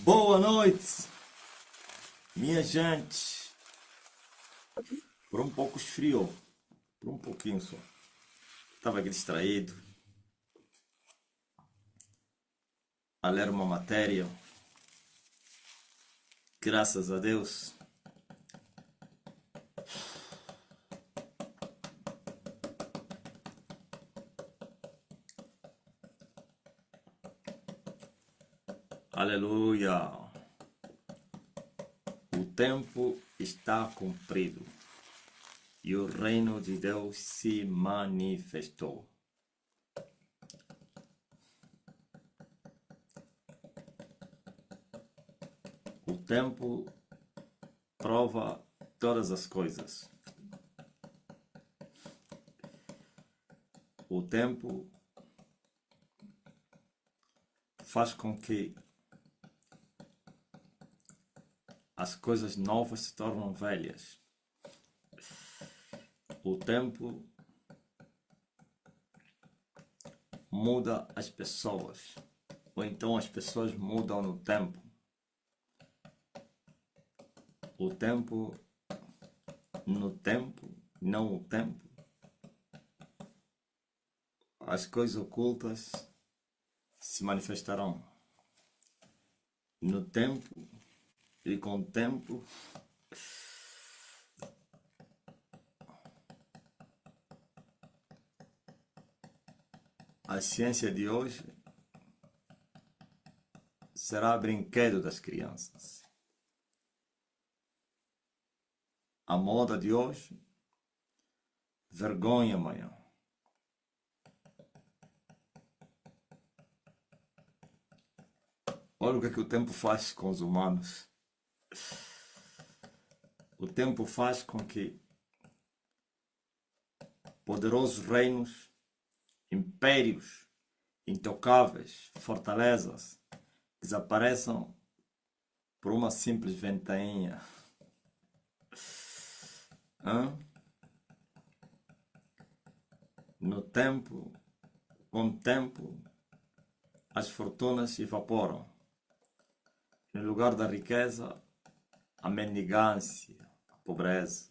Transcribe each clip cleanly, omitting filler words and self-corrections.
Boa noite, minha gente. Por um pouco esfriou, por um pouquinho só. Estava aqui distraído, a ler uma matéria. Graças a Deus. Aleluia. O tempo está cumprido e o reino de Deus se manifestou. O tempo prova todas as coisas. O tempo faz com que as coisas novas se tornem velhas. O tempo muda as pessoas, ou então as pessoas mudam no tempo. O tempo, no tempo, não o tempo. As coisas ocultas se manifestarão no tempo e com o tempo. A ciência de hoje será brinquedo das crianças. A moda de hoje, vergonha amanhã. Olha o que o tempo faz com os humanos. O tempo faz com que poderosos reinos, impérios, intocáveis, fortalezas, desapareçam por uma simples ventainha. No tempo, com o tempo, as fortunas se evaporam. No lugar da riqueza, a mendigância, a pobreza.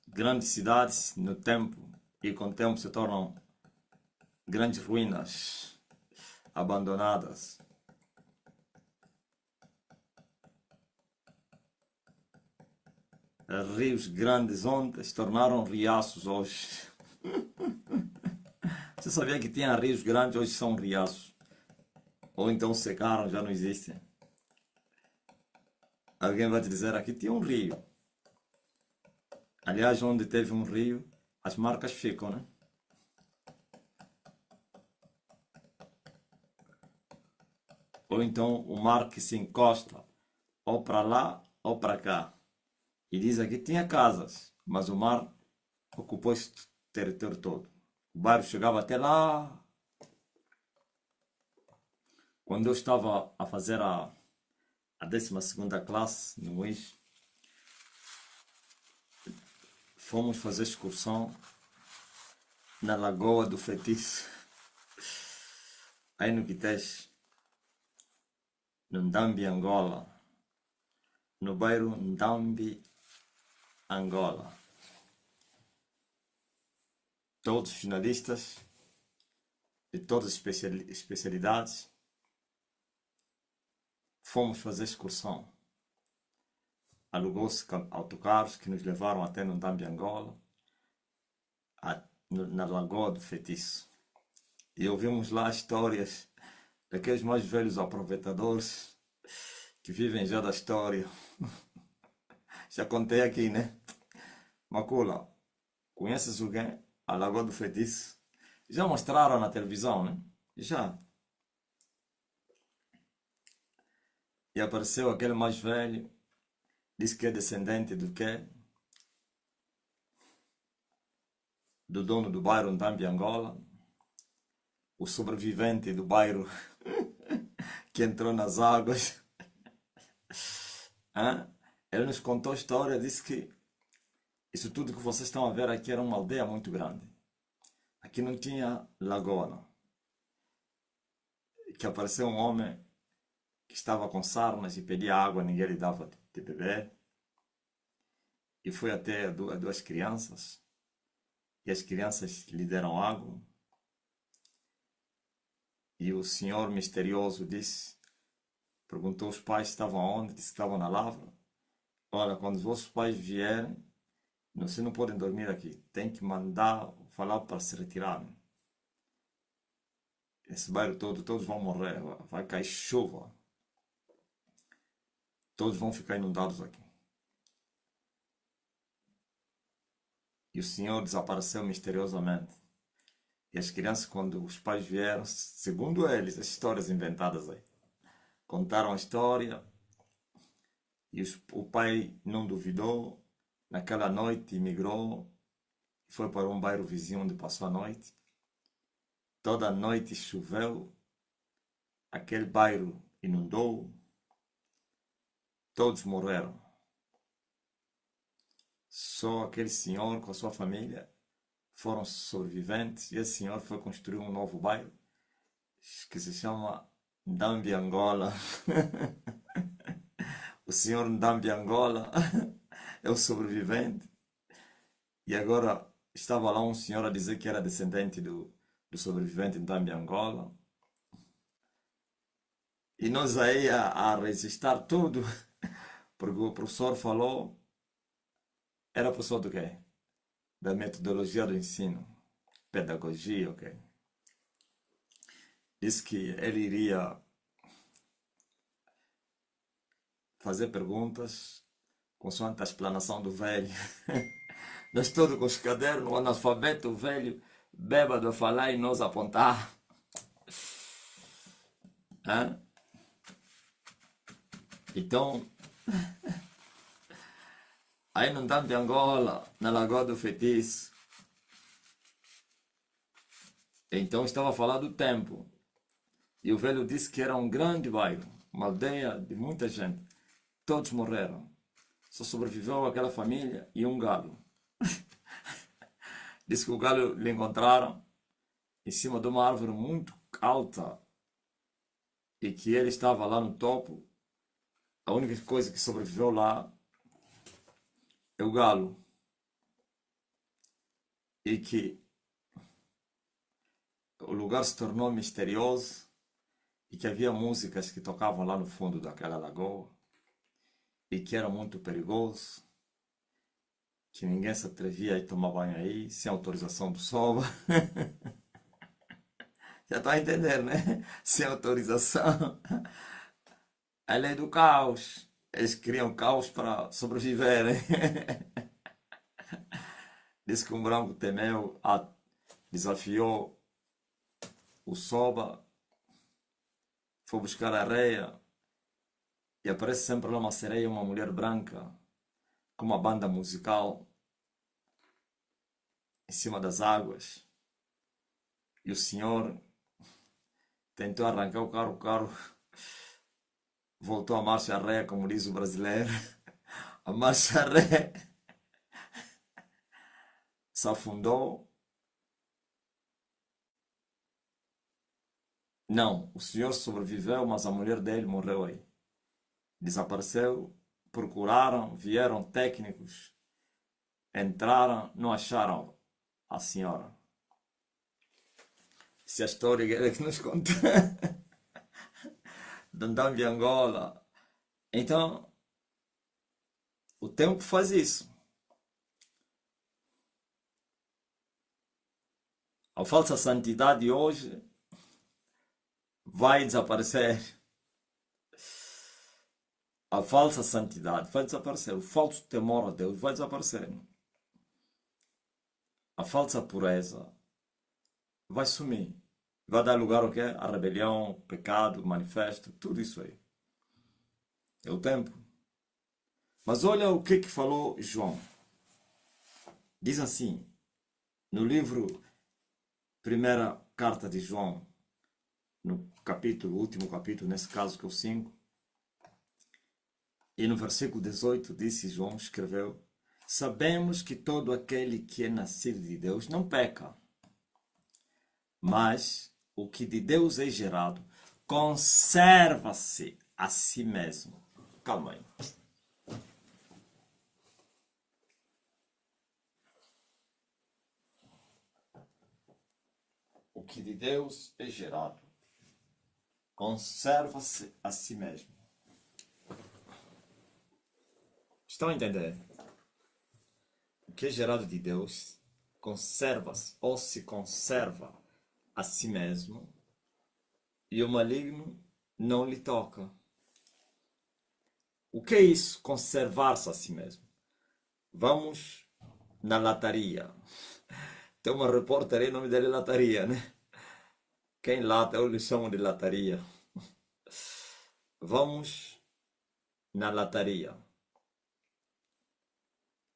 Grandes cidades, no tempo e com o tempo, se tornam grandes ruínas, abandonadas. Rios grandes ontem se tornaram riachos hoje. Você sabia que tinha rios grandes, hoje são riachos? Ou então secaram, já não existem. Alguém vai te dizer, aqui tinha um rio. Aliás, onde teve um rio, as marcas ficam, né? Ou então o mar que se encosta, ou para lá ou para cá. E diz aqui tinha casas, mas o mar ocupou esse território todo. O bairro chegava até lá. Quando eu estava a fazer a 12ª classe no IS, fomos fazer excursão na Lagoa do Feitiço, aí no Quitex, no Ndambi, Angola, no bairro Ndambi, Angola. Todos finalistas de todas as especialidades fomos fazer excursão. Alugou-se autocarros que nos levaram até no Ndambi, Angola, na Lagoa do Feitiço. E ouvimos lá histórias daqueles mais velhos aproveitadores que vivem já da história. Já contei aqui, né? Macula, conheces alguém? A Lagoa do Feitiço? Já mostraram na televisão, né? Já. E apareceu aquele mais velho, disse que é descendente do quê? Do dono do bairro Ndambi, Angola. O sobrevivente do bairro que entrou nas águas. Ele nos contou a história, disse que isso tudo que vocês estão a ver aqui era uma aldeia muito grande. Aqui não tinha lagoa, não. que apareceu um homem que estava com sarnas e pedia água, ninguém lhe dava de beber. E foi até duas crianças, e as crianças lhe deram água. E o senhor misterioso disse, perguntou os pais se estavam onde, disse que estavam na lavra. Olha, quando os vossos pais vierem, vocês não podem dormir aqui, tem que mandar falar para se retirarem. Esse bairro todo, todos vão morrer, vai cair chuva, todos vão ficar inundados aqui. E o senhor desapareceu misteriosamente. E as crianças, quando os pais vieram, segundo eles, as histórias inventadas aí, contaram a história e o pai não duvidou. Naquela noite migrou e foi para um bairro vizinho onde passou a noite. Toda a noite choveu, aquele bairro inundou, todos morreram. Só aquele senhor com a sua família foram sobreviventes, e esse senhor foi construir um novo bairro que se chama Ndambi Angola. O senhor Ndambi Angola é o sobrevivente, e agora estava lá um senhor a dizer que era descendente do sobrevivente Ndambi Angola, e nós aí a resistir tudo, porque o professor falou, era professor do quê? Da metodologia do ensino, pedagogia, ok? Disse que ele iria fazer perguntas consoante a explanação do velho. Nós todos com os cadernos, o analfabeto, o velho, bêbado a falar e nós apontar. Hã? Então, aí no Ndambi Angola, na Lagoa do Feitiço, então estava a falar do tempo. E o velho disse que era um grande bairro, uma aldeia de muita gente. Todos morreram. Só sobreviveu aquela família e um galo. Disse que o galo lhe encontraram em cima de uma árvore muito alta e que ele estava lá no topo. A única coisa que sobreviveu lá é o galo. E que o lugar se tornou misterioso e que havia músicas que tocavam lá no fundo daquela lagoa e que era muito perigoso, que ninguém se atrevia a tomar banho aí sem autorização do Soba. Já está a entender, né? Sem autorização. A lei do caos. Eles criam caos para sobreviverem. Disse que um branco temeu, desafiou o Soba, foi buscar areia e aparece sempre lá uma sereia, uma mulher branca, com uma banda musical em cima das águas. E o senhor tentou arrancar o carro voltou a marcha ré, como diz o brasileiro. A marcha ré se afundou. Não, o senhor sobreviveu, mas a mulher dele morreu aí. Desapareceu, procuraram, vieram técnicos, entraram, não acharam a senhora. Se a história que ele nos conta. De Angola. Então, o tempo faz isso. A falsa santidade hoje vai desaparecer. A falsa santidade vai desaparecer. O falso temor a Deus vai desaparecer. A falsa pureza vai sumir. Vai dar lugar ao quê? A rebelião, pecado, manifesto, tudo isso aí. É o tempo. Mas olha o que falou João. Diz assim, no livro, primeira carta de João, no capítulo, último capítulo, nesse caso que é o 5, e no versículo 18, disse João, escreveu, sabemos que todo aquele que é nascido de Deus não peca, mas o que de Deus é gerado conserva-se a si mesmo. Calma aí. O que de Deus é gerado, conserva-se a si mesmo. Estão a entender? O que é gerado de Deus conserva-se ou se conserva a si mesmo, e o maligno não lhe toca. O que é isso, conservar-se a si mesmo? Vamos na lataria. Tem uma repórter aí, o nome dela é Lataria, né? Quem lata, eu lhe chamo de lataria. Vamos na lataria.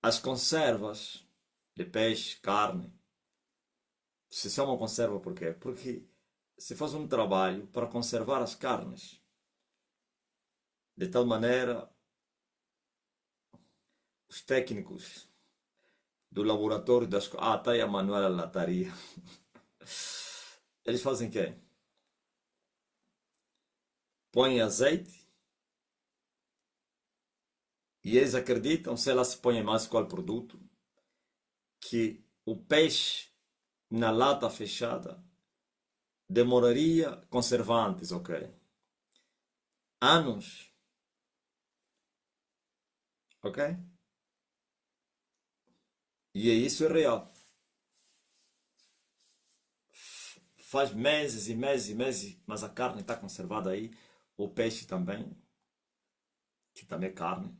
As conservas de peixe, carne, se chamam conserva por quê? Porque se faz um trabalho para conservar as carnes, de tal maneira, os técnicos do laboratório das... Ah, está aí a Manuela Lataria. Eles fazem o quê? Põem azeite e eles acreditam, se ela se põe mais qual produto, que o peixe na lata fechada demoraria, conservantes, ok? Anos. Ok? E isso é real. Faz meses e meses e meses, mas a carne está conservada aí. O peixe também, que também é carne.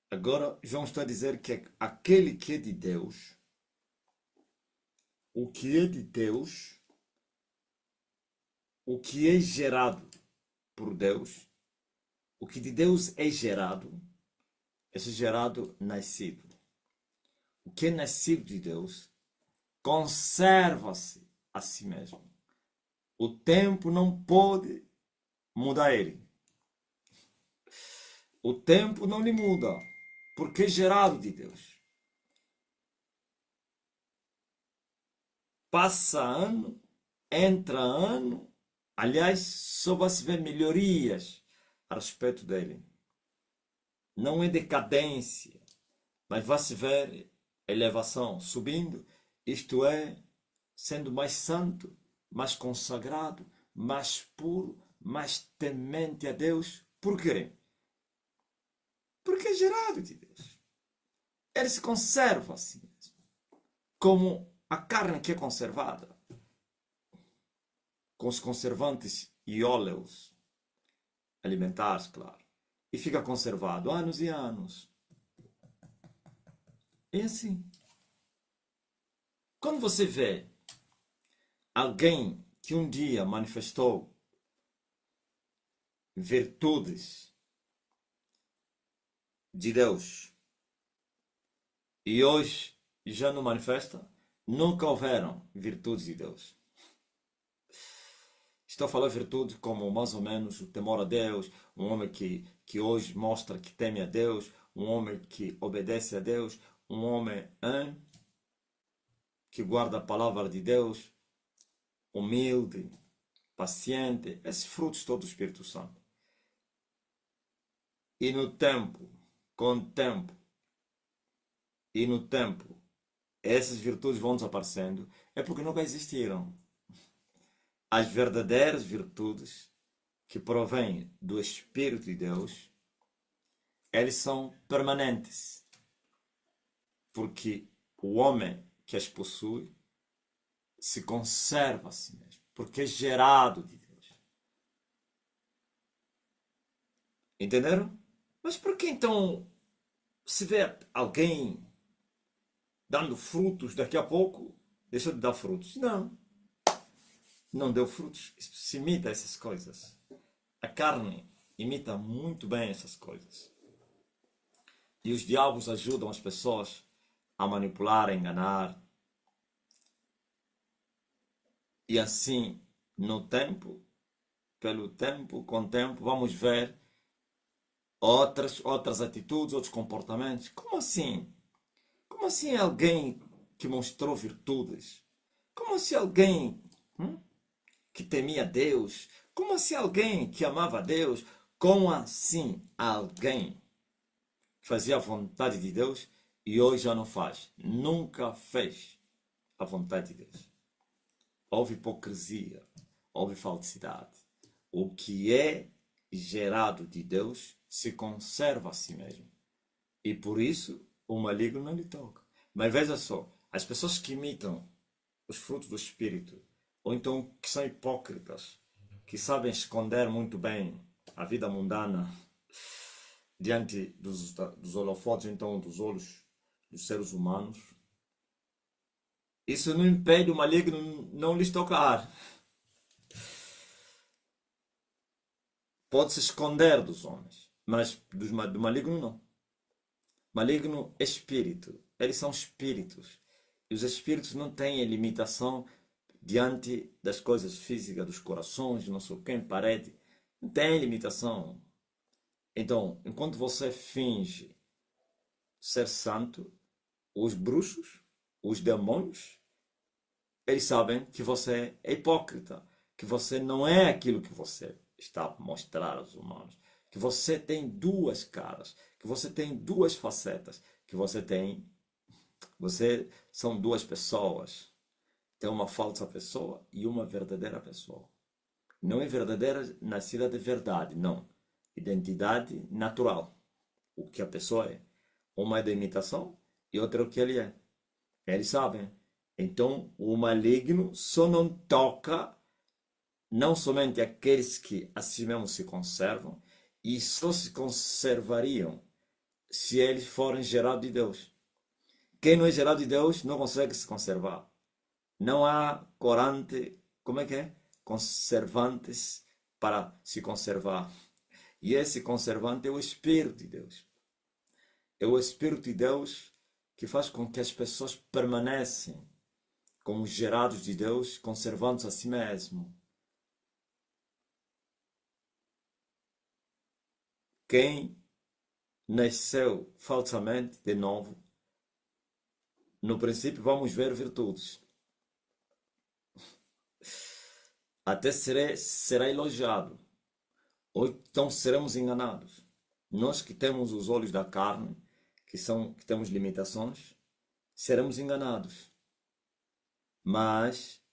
Agora, João está a dizer que aquele que é de Deus, o que é de Deus, o que é gerado por Deus, o que de Deus é gerado, esse gerado nascido. O que é nascido de Deus conserva-se a si mesmo. O tempo não pode mudar ele. O tempo não lhe muda, porque é gerado de Deus. Passa ano, entra ano, aliás, só vai se ver melhorias a respeito dele. Não é decadência, mas vai se ver elevação, subindo, isto é, sendo mais santo, mais consagrado, mais puro, mais temente a Deus. Por quê? Porque é gerado de Deus. Ele se conserva assim mesmo. Como a carne que é conservada, com os conservantes e óleos alimentares, claro. E fica conservado anos e anos. É assim. Quando você vê alguém que um dia manifestou virtudes de Deus e hoje já não manifesta, nunca houveram virtudes de Deus. Estou a falar virtude como mais ou menos o temor a Deus, um homem que hoje mostra que teme a Deus, um homem que obedece a Deus, um homem que guarda a palavra de Deus, humilde, paciente, esses frutos todos do Espírito Santo. E no tempo, com o tempo, e no tempo, essas virtudes vão desaparecendo, é porque nunca existiram. As verdadeiras virtudes que provêm do Espírito de Deus, eles são permanentes. Porque o homem que as possui se conserva a si mesmo. Porque é gerado de Deus. Entenderam? Mas por que então se vê alguém dando frutos, daqui a pouco deixa de dar frutos? Não. Não deu frutos. Se imita essas coisas. A carne imita muito bem essas coisas. E os diabos ajudam as pessoas a manipular, a enganar. E assim, no tempo, pelo tempo, com o tempo, vamos ver outras atitudes, outros comportamentos. Como assim? Como assim alguém que mostrou virtudes? Como assim alguém que temia Deus, Como assim alguém que amava a Deus? Como assim alguém que fazia a vontade de Deus e hoje já não faz? Nunca fez a vontade de Deus. Houve hipocrisia, houve falsidade. O que é gerado de Deus se conserva a si mesmo. E por isso o maligno não lhe toca. Mas veja só, as pessoas que imitam os frutos do Espírito, ou então que são hipócritas, que sabem esconder muito bem a vida mundana diante dos holofotes, então dos olhos dos seres humanos, isso não impede o maligno não lhes tocar. Pode se esconder dos homens, mas do maligno não. Maligno é espírito. Eles são espíritos. E os espíritos não têm limitação diante das coisas físicas, dos corações, não sei o que, parede. Não tem limitação. Então, enquanto você finge ser santo, os bruxos, os demônios, eles sabem que você é hipócrita, que você não é aquilo que você está a mostrar aos humanos, que você tem duas caras, que você tem duas facetas, que você são duas pessoas. Tem uma falsa pessoa e uma verdadeira pessoa. Não é verdadeira nascida de verdade, não. Identidade natural, o que a pessoa é. Uma é da imitação e outra é o que ele é. Eles sabem. Então, o maligno só não toca não somente aqueles que a si mesmos se conservam, e só se conservariam se eles forem gerados de Deus. Quem não é gerado de Deus não consegue se conservar. Não há corante, como é que é? Conservantes para se conservar. E esse conservante é o Espírito de Deus. É o Espírito de Deus que faz com que as pessoas permanecem como gerados de Deus, conservando-se a si mesmo. Quem nasceu falsamente de novo, no princípio vamos ver virtudes. Até será elogiado. Ou então seremos enganados. Nós que temos os olhos da carne, que temos limitações, seremos enganados. Mas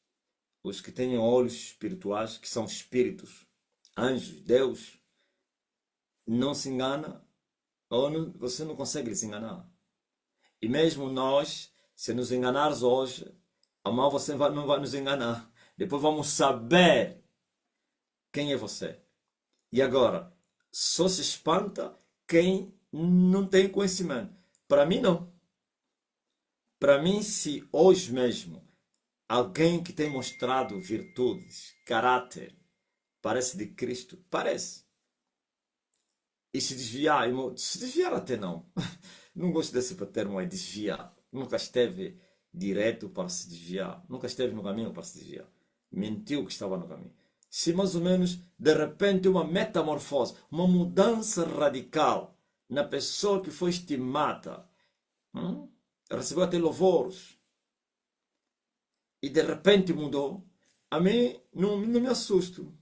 os que têm olhos espirituais, que são espíritos, anjos, Deus, não se engana, ou não, você não consegue se enganar. E mesmo nós, se nos enganares hoje, amanhã você não vai nos enganar. Depois vamos saber quem é você. E agora, só se espanta quem não tem conhecimento. Para mim, não. Para mim, se hoje mesmo alguém que tem mostrado virtudes, caráter, parece de Cristo, parece. E se desviar até não. Não gosto desse termo aí, desviar. Nunca esteve direto para se desviar. Nunca esteve no caminho para se desviar. Mentiu que estava no caminho. Se mais ou menos, de repente, uma metamorfose, uma mudança radical na pessoa que foi estimada, recebeu até louvores, e de repente mudou, a mim não me assusto.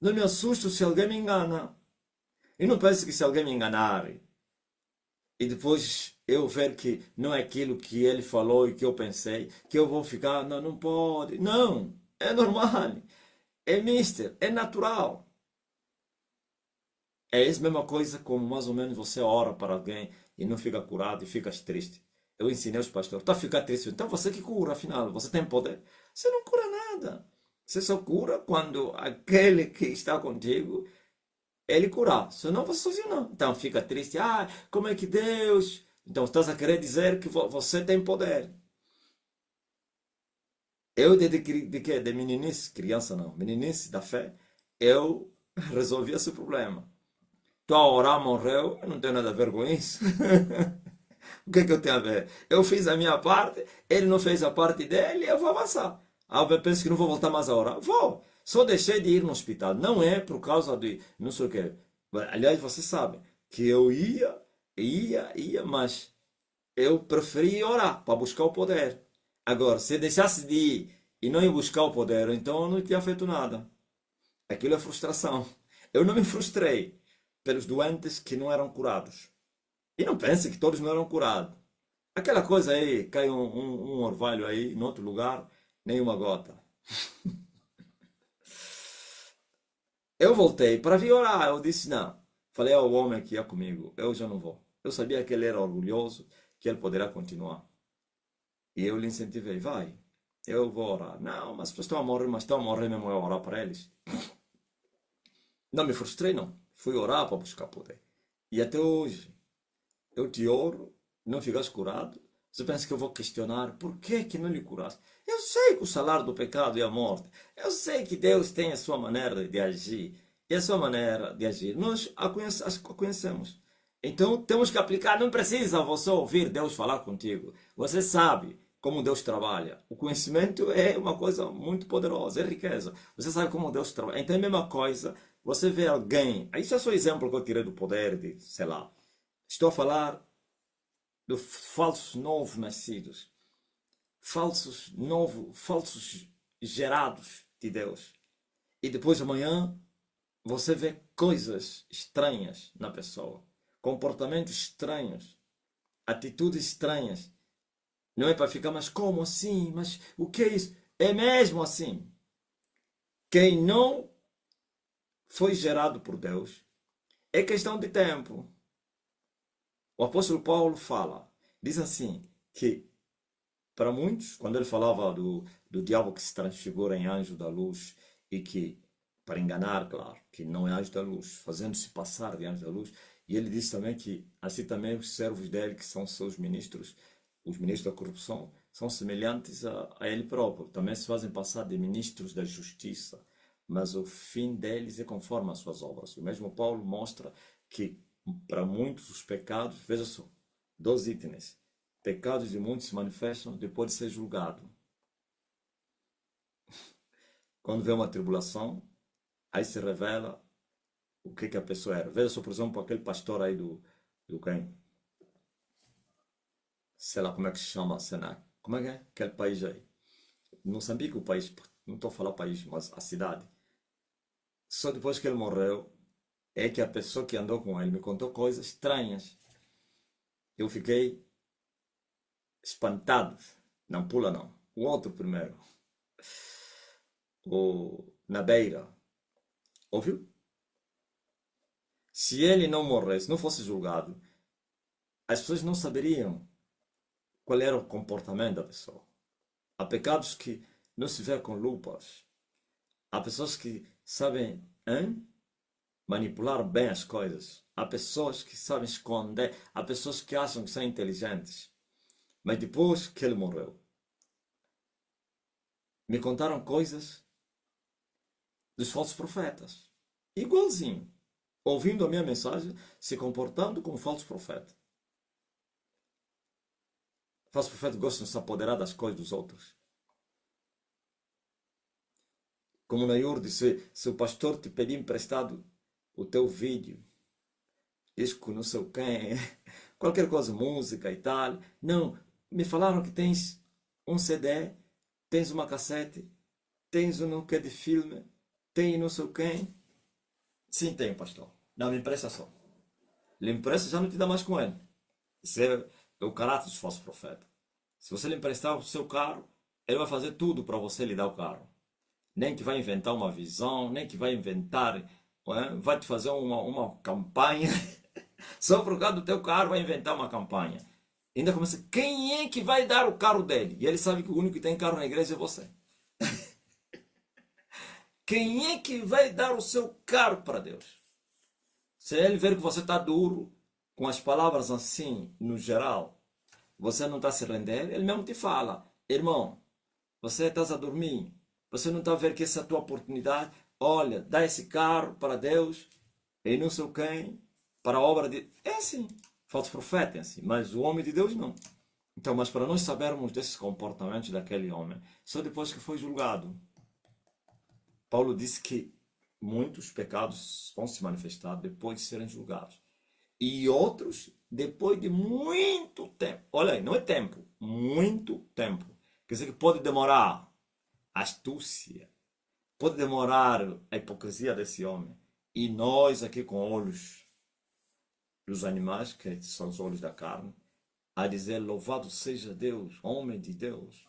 Não me assusto se alguém me engana. E não pense que se alguém me enganar e depois eu ver que não é aquilo que ele falou e que eu pensei, que eu vou ficar, não, não pode. Não, é normal, é mister, é natural. É a mesma coisa como mais ou menos você ora para alguém e não fica curado e ficas triste. Eu ensinei aos pastores, tá a ficar triste, então você que cura, afinal, você tem poder. Você não cura nada. Você só cura quando aquele que está contigo ele curar. Senão você sozinho não. Então fica triste. Ah, como é que Deus... Então estás a querer dizer que você tem poder. Eu de meninice, criança não, meninice da fé, eu resolvi esse problema. Estou a orar, morreu, eu não tenho nada a ver com isso. O que é que eu tenho a ver? Eu fiz a minha parte, ele não fez a parte dele, eu vou avançar. Ah, eu penso que não vou voltar mais a orar. Vou. Só deixei de ir no hospital. Não é por causa de não sei o quê. Aliás, você sabe que eu ia, mas eu preferi orar para buscar o poder. Agora, se deixasse de ir e não ir buscar o poder, então eu não tinha feito nada. Aquilo é frustração. Eu não me frustrei pelos doentes que não eram curados. E não pense que todos não eram curados. Aquela coisa aí, cai um orvalho aí, em outro lugar, nenhuma gota. Eu voltei para vir orar. Eu disse, não. Falei ao homem que ia comigo, eu já não vou. Eu sabia que ele era orgulhoso, que ele poderá continuar. E eu lhe incentivei, vai, eu vou orar. Não, mas estão a morrer, mas estão a morrer mesmo, eu orar para eles. Não me frustrei, não. Fui orar para buscar poder. E até hoje, eu te oro, não ficas curado. Você pensa que eu vou questionar por que que não lhe curaste? Eu sei que o salário do pecado é a morte. Eu sei que Deus tem a sua maneira de agir. E a sua maneira de agir, nós a conhecemos. Então temos que aplicar. Não precisa você ouvir Deus falar contigo. Você sabe como Deus trabalha. O conhecimento é uma coisa muito poderosa, é riqueza. Você sabe como Deus trabalha. Então é a mesma coisa. Você vê alguém. Isso é só exemplo que eu tirei do poder de, sei lá. Estou a falar de falsos novos nascidos, falsos gerados de Deus. E depois amanhã você vê coisas estranhas na pessoa, comportamentos estranhos, atitudes estranhas. Não é para ficar, mas como assim? Mas o que é isso? É mesmo assim. Quem não foi gerado por Deus é questão de tempo. O apóstolo Paulo fala, diz assim, que para muitos, quando ele falava do diabo que se transfigura em anjo da luz e que, para enganar, claro, que não é anjo da luz, fazendo-se passar de anjo da luz, e ele diz também que, assim também os servos dele, que são seus ministros, os ministros da corrupção, são semelhantes a ele próprio, também se fazem passar de ministros da justiça, mas o fim deles é conforme as suas obras. O mesmo Paulo mostra que, para muitos, os pecados, veja só, dois itens. Pecados de muitos se manifestam depois de ser julgado. Quando vem uma tribulação, aí se revela o que a pessoa era. Veja só, por exemplo, aquele pastor aí do quem? Sei lá como é que se chama, Senac. Como é que é? Aquele país aí. Moçambique, o país, não estou a falar país, mas a cidade. Só depois que ele morreu, é que a pessoa que andou com ele me contou coisas estranhas. Eu fiquei espantado. Não pula não. O outro primeiro. O na beira. Ouviu? Se ele não morresse, não fosse julgado, as pessoas não saberiam qual era o comportamento da pessoa. Há pecados que não se vê com lupas. Há pessoas que sabem manipular bem as coisas. Há pessoas que sabem esconder. Há pessoas que acham que são inteligentes. Mas depois que ele morreu, me contaram coisas dos falsos profetas. Igualzinho. Ouvindo a minha mensagem, se comportando como falso profeta. O falso profeta gosta de se apoderar das coisas dos outros. Como na Iurde, se o pastor te pedir emprestado o teu vídeo, disco, não sei o quem, qualquer coisa, música e tal. Não, me falaram que tens um CD, tens uma cassete, tens um não que de filme, tem não sei o quem. Sim, tenho, pastor. Não, me empresta só. Lhe empresta, já não te dá mais com ele. Isso é o caráter dos falsos profetas. Se você lhe emprestar o seu carro, ele vai fazer tudo para você lhe dar o carro. Nem que vai inventar uma visão, nem que vai inventar, vai te fazer uma campanha. Só por causa do teu carro vai inventar uma campanha. Ainda começa, quem é que vai dar o carro dele? E ele sabe que o único que tem carro na igreja é você. Quem é que vai dar o seu carro para Deus? Se ele ver que você está duro, com as palavras assim, no geral, você não está se render, ele mesmo te fala, irmão, você está a dormir, você não está a ver que essa é a tua oportunidade, olha, dá esse carro para Deus, e não sei quem, para a obra de... É assim, falso profeta é assim, mas o homem de Deus não. Então, mas para nós sabermos desses comportamentos daquele homem, só depois que foi julgado. Paulo disse que muitos pecados vão se manifestar depois de serem julgados. E outros depois de muito tempo. Olha aí, não é tempo, muito tempo. Quer dizer que pode demorar astúcia, pode demorar a hipocrisia desse homem. E nós aqui com olhos dos animais, que são os olhos da carne, a dizer: louvado seja Deus, homem de Deus,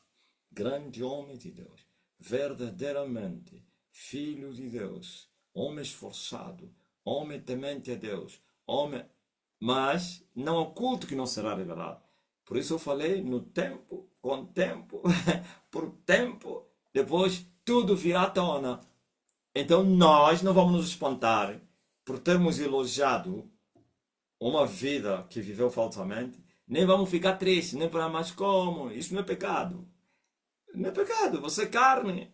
grande homem de Deus, verdadeiramente filho de Deus, homem esforçado, homem temente a Deus, homem. Mas não há culto que não será revelado. Por isso eu falei: no tempo, com tempo, por tempo, depois tudo virá à tona. Então nós não vamos nos espantar por termos elogiado uma vida que viveu falsamente, nem vamos ficar tristes, nem falar: mas como? Isso não é pecado. Não é pecado, você é carne.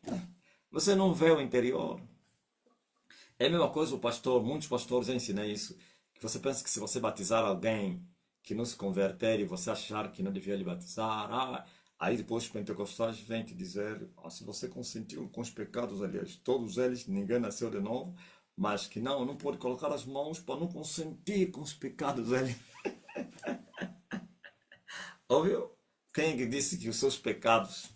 Você não vê o interior. É a mesma coisa o pastor, muitos pastores ensinam isso, que você pensa que se você batizar alguém que não se converter e você achar que não devia lhe batizar, aí depois os pentecostais vêm te dizer: se você consentiu com os pecados, aliás, todos eles, ninguém nasceu de novo, mas que não pode colocar as mãos para não consentir com os pecados dele. Ouviu? Quem é que disse que os seus pecados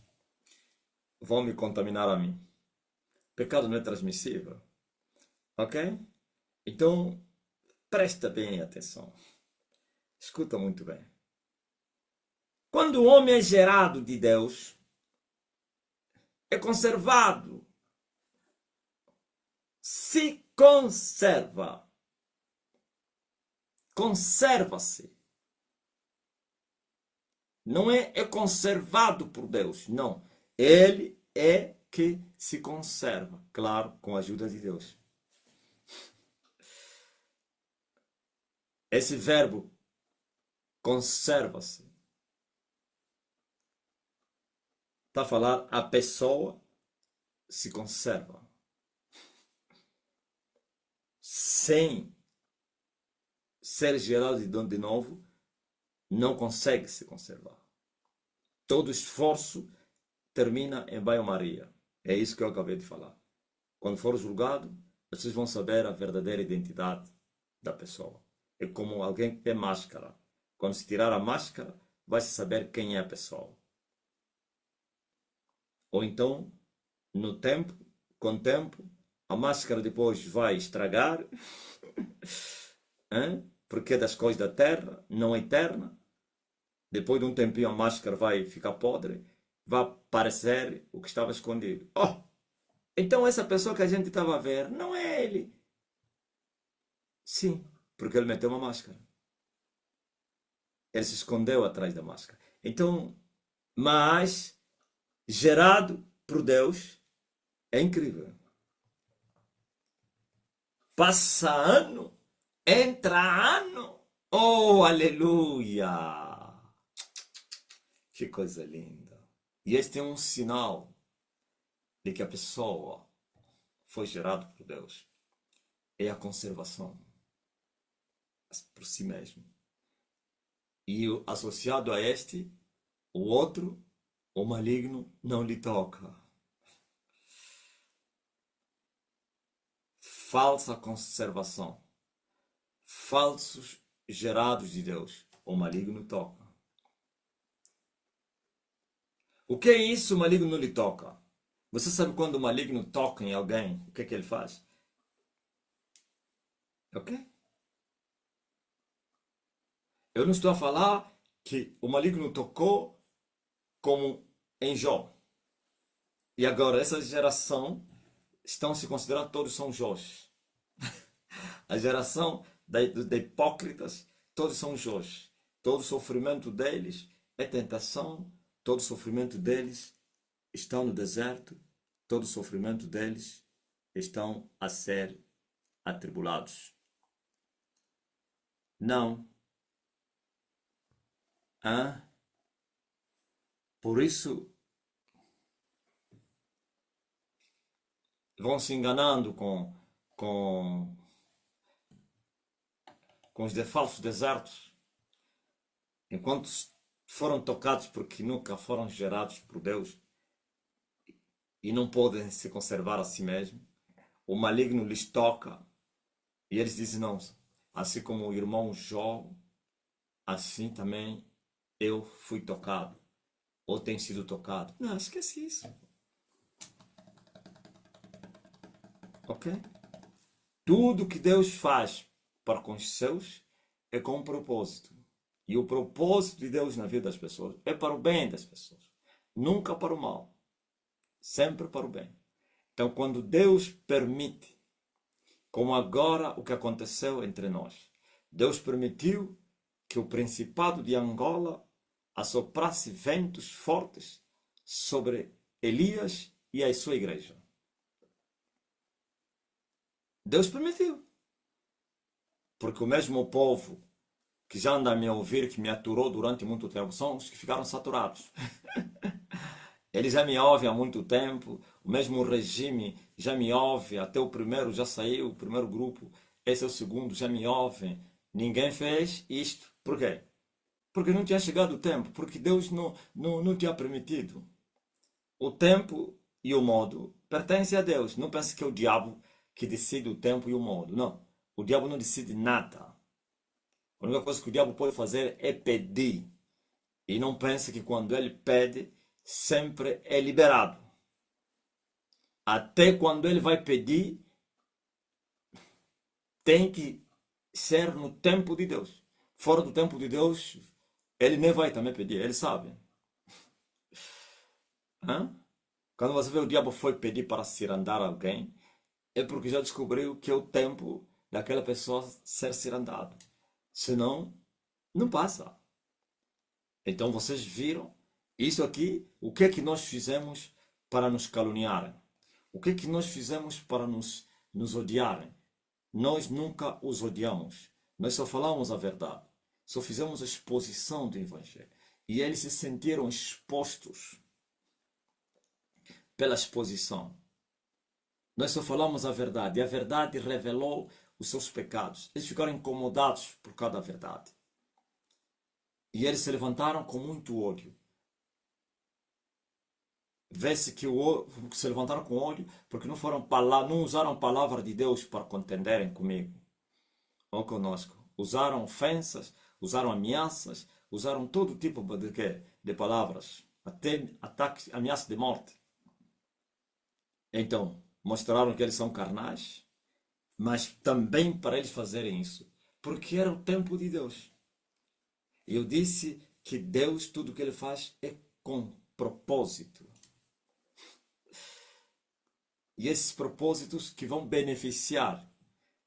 vão me contaminar a mim? Pecado não é transmissível. Ok? Então, presta bem atenção. Escuta muito bem. Quando o homem é gerado de Deus, é conservado, se conserva, conserva-se. Não é conservado por Deus, não. Ele é que se conserva, claro, com a ajuda de Deus. Esse verbo conserva-se está a falar: a pessoa se conserva sem ser gerado de novo, não consegue se conservar. Todo esforço termina em banho-maria. É isso que eu acabei de falar. Quando for julgado, vocês vão saber a verdadeira identidade da pessoa. É como alguém que tem máscara. Quando se tirar a máscara, vai se saber quem é a pessoa. Ou então, no tempo, com o tempo, a máscara depois vai estragar, porque é das coisas da terra, não é eterna. Depois de um tempinho a máscara vai ficar podre, vai aparecer o que estava escondido. Oh, então essa pessoa que a gente estava a ver não é ele. Sim, porque ele meteu uma máscara. Ele se escondeu atrás da máscara. Então, mas gerado por Deus é incrível. Passa ano, entra ano. Oh, aleluia! Que coisa linda. E este é um sinal de que a pessoa foi gerada por Deus. É a conservação por si mesmo. E associado a este, o outro, o maligno, não lhe toca. Falsa conservação. Falsos gerados de Deus. O maligno toca. O que é isso, o maligno não lhe toca? Você sabe quando o maligno toca em alguém, o que é que ele faz? Ok? Eu não estou a falar que o maligno tocou como em Jó. E agora, essa geração estão se considerando todos são Jós. A geração de hipócritas, todos são Jós. Todo o sofrimento deles é tentação, todo o sofrimento deles estão no deserto, todo o sofrimento deles estão a ser atribulados. Não. Por isso, vão se enganando com os falsos desertos, enquanto foram tocados porque nunca foram gerados por Deus e não podem se conservar a si mesmo. O maligno lhes toca e eles dizem: não, assim como o irmão Jó, assim também eu fui tocado ou tenho sido tocado. Não, esquece isso. Ok? Tudo que Deus faz para com os seus é com um propósito. E o propósito de Deus na vida das pessoas é para o bem das pessoas. Nunca para o mal. Sempre para o bem. Então, quando Deus permite, como agora o que aconteceu entre nós, Deus permitiu que o Principado de Angola assoprasse ventos fortes sobre Elias e a sua igreja. Deus permitiu. Porque o mesmo povo que já anda a me ouvir, que me aturou durante muito tempo, são os que ficaram saturados. Eles já me ouvem há muito tempo, o mesmo regime já me ouve, até o primeiro já saiu, o primeiro grupo, esse é o segundo, já me ouvem. Ninguém fez isto. Por quê? Porque não tinha chegado o tempo, porque Deus não tinha permitido. O tempo e o modo pertencem a Deus. Não pense que é o diabo que decide o tempo e o modo. Não. O diabo não decide nada. A única coisa que o diabo pode fazer é pedir. E não pense que quando ele pede, sempre é liberado. Até quando ele vai pedir, tem que ser no tempo de Deus. Fora do tempo de Deus, ele nem vai também pedir, ele sabe. Hã? Quando você vê o diabo foi pedir para cirandar alguém, é porque já descobriu que é o tempo daquela pessoa ser cirandado. Senão, não passa. Então vocês viram isso aqui? O que é que nós fizemos para nos caluniarem? O que é que nós fizemos para nos odiarem? Nós nunca os odiamos. Nós só falamos a verdade. Só fizemos a exposição do Evangelho. E eles se sentiram expostos pela exposição. Nós só falamos a verdade. E a verdade revelou os seus pecados. Eles ficaram incomodados por causa da verdade. E eles se levantaram com muito ódio. Vê-se que se levantaram com ódio porque não usaram a palavra de Deus para contenderem comigo ou conosco. Usaram ofensas, usaram ameaças, usaram todo tipo de palavras, até ataques, ameaças de morte. Então, mostraram que eles são carnais, mas também para eles fazerem isso, porque era o tempo de Deus. Eu disse que Deus, tudo que ele faz é com propósito. E esses propósitos que vão beneficiar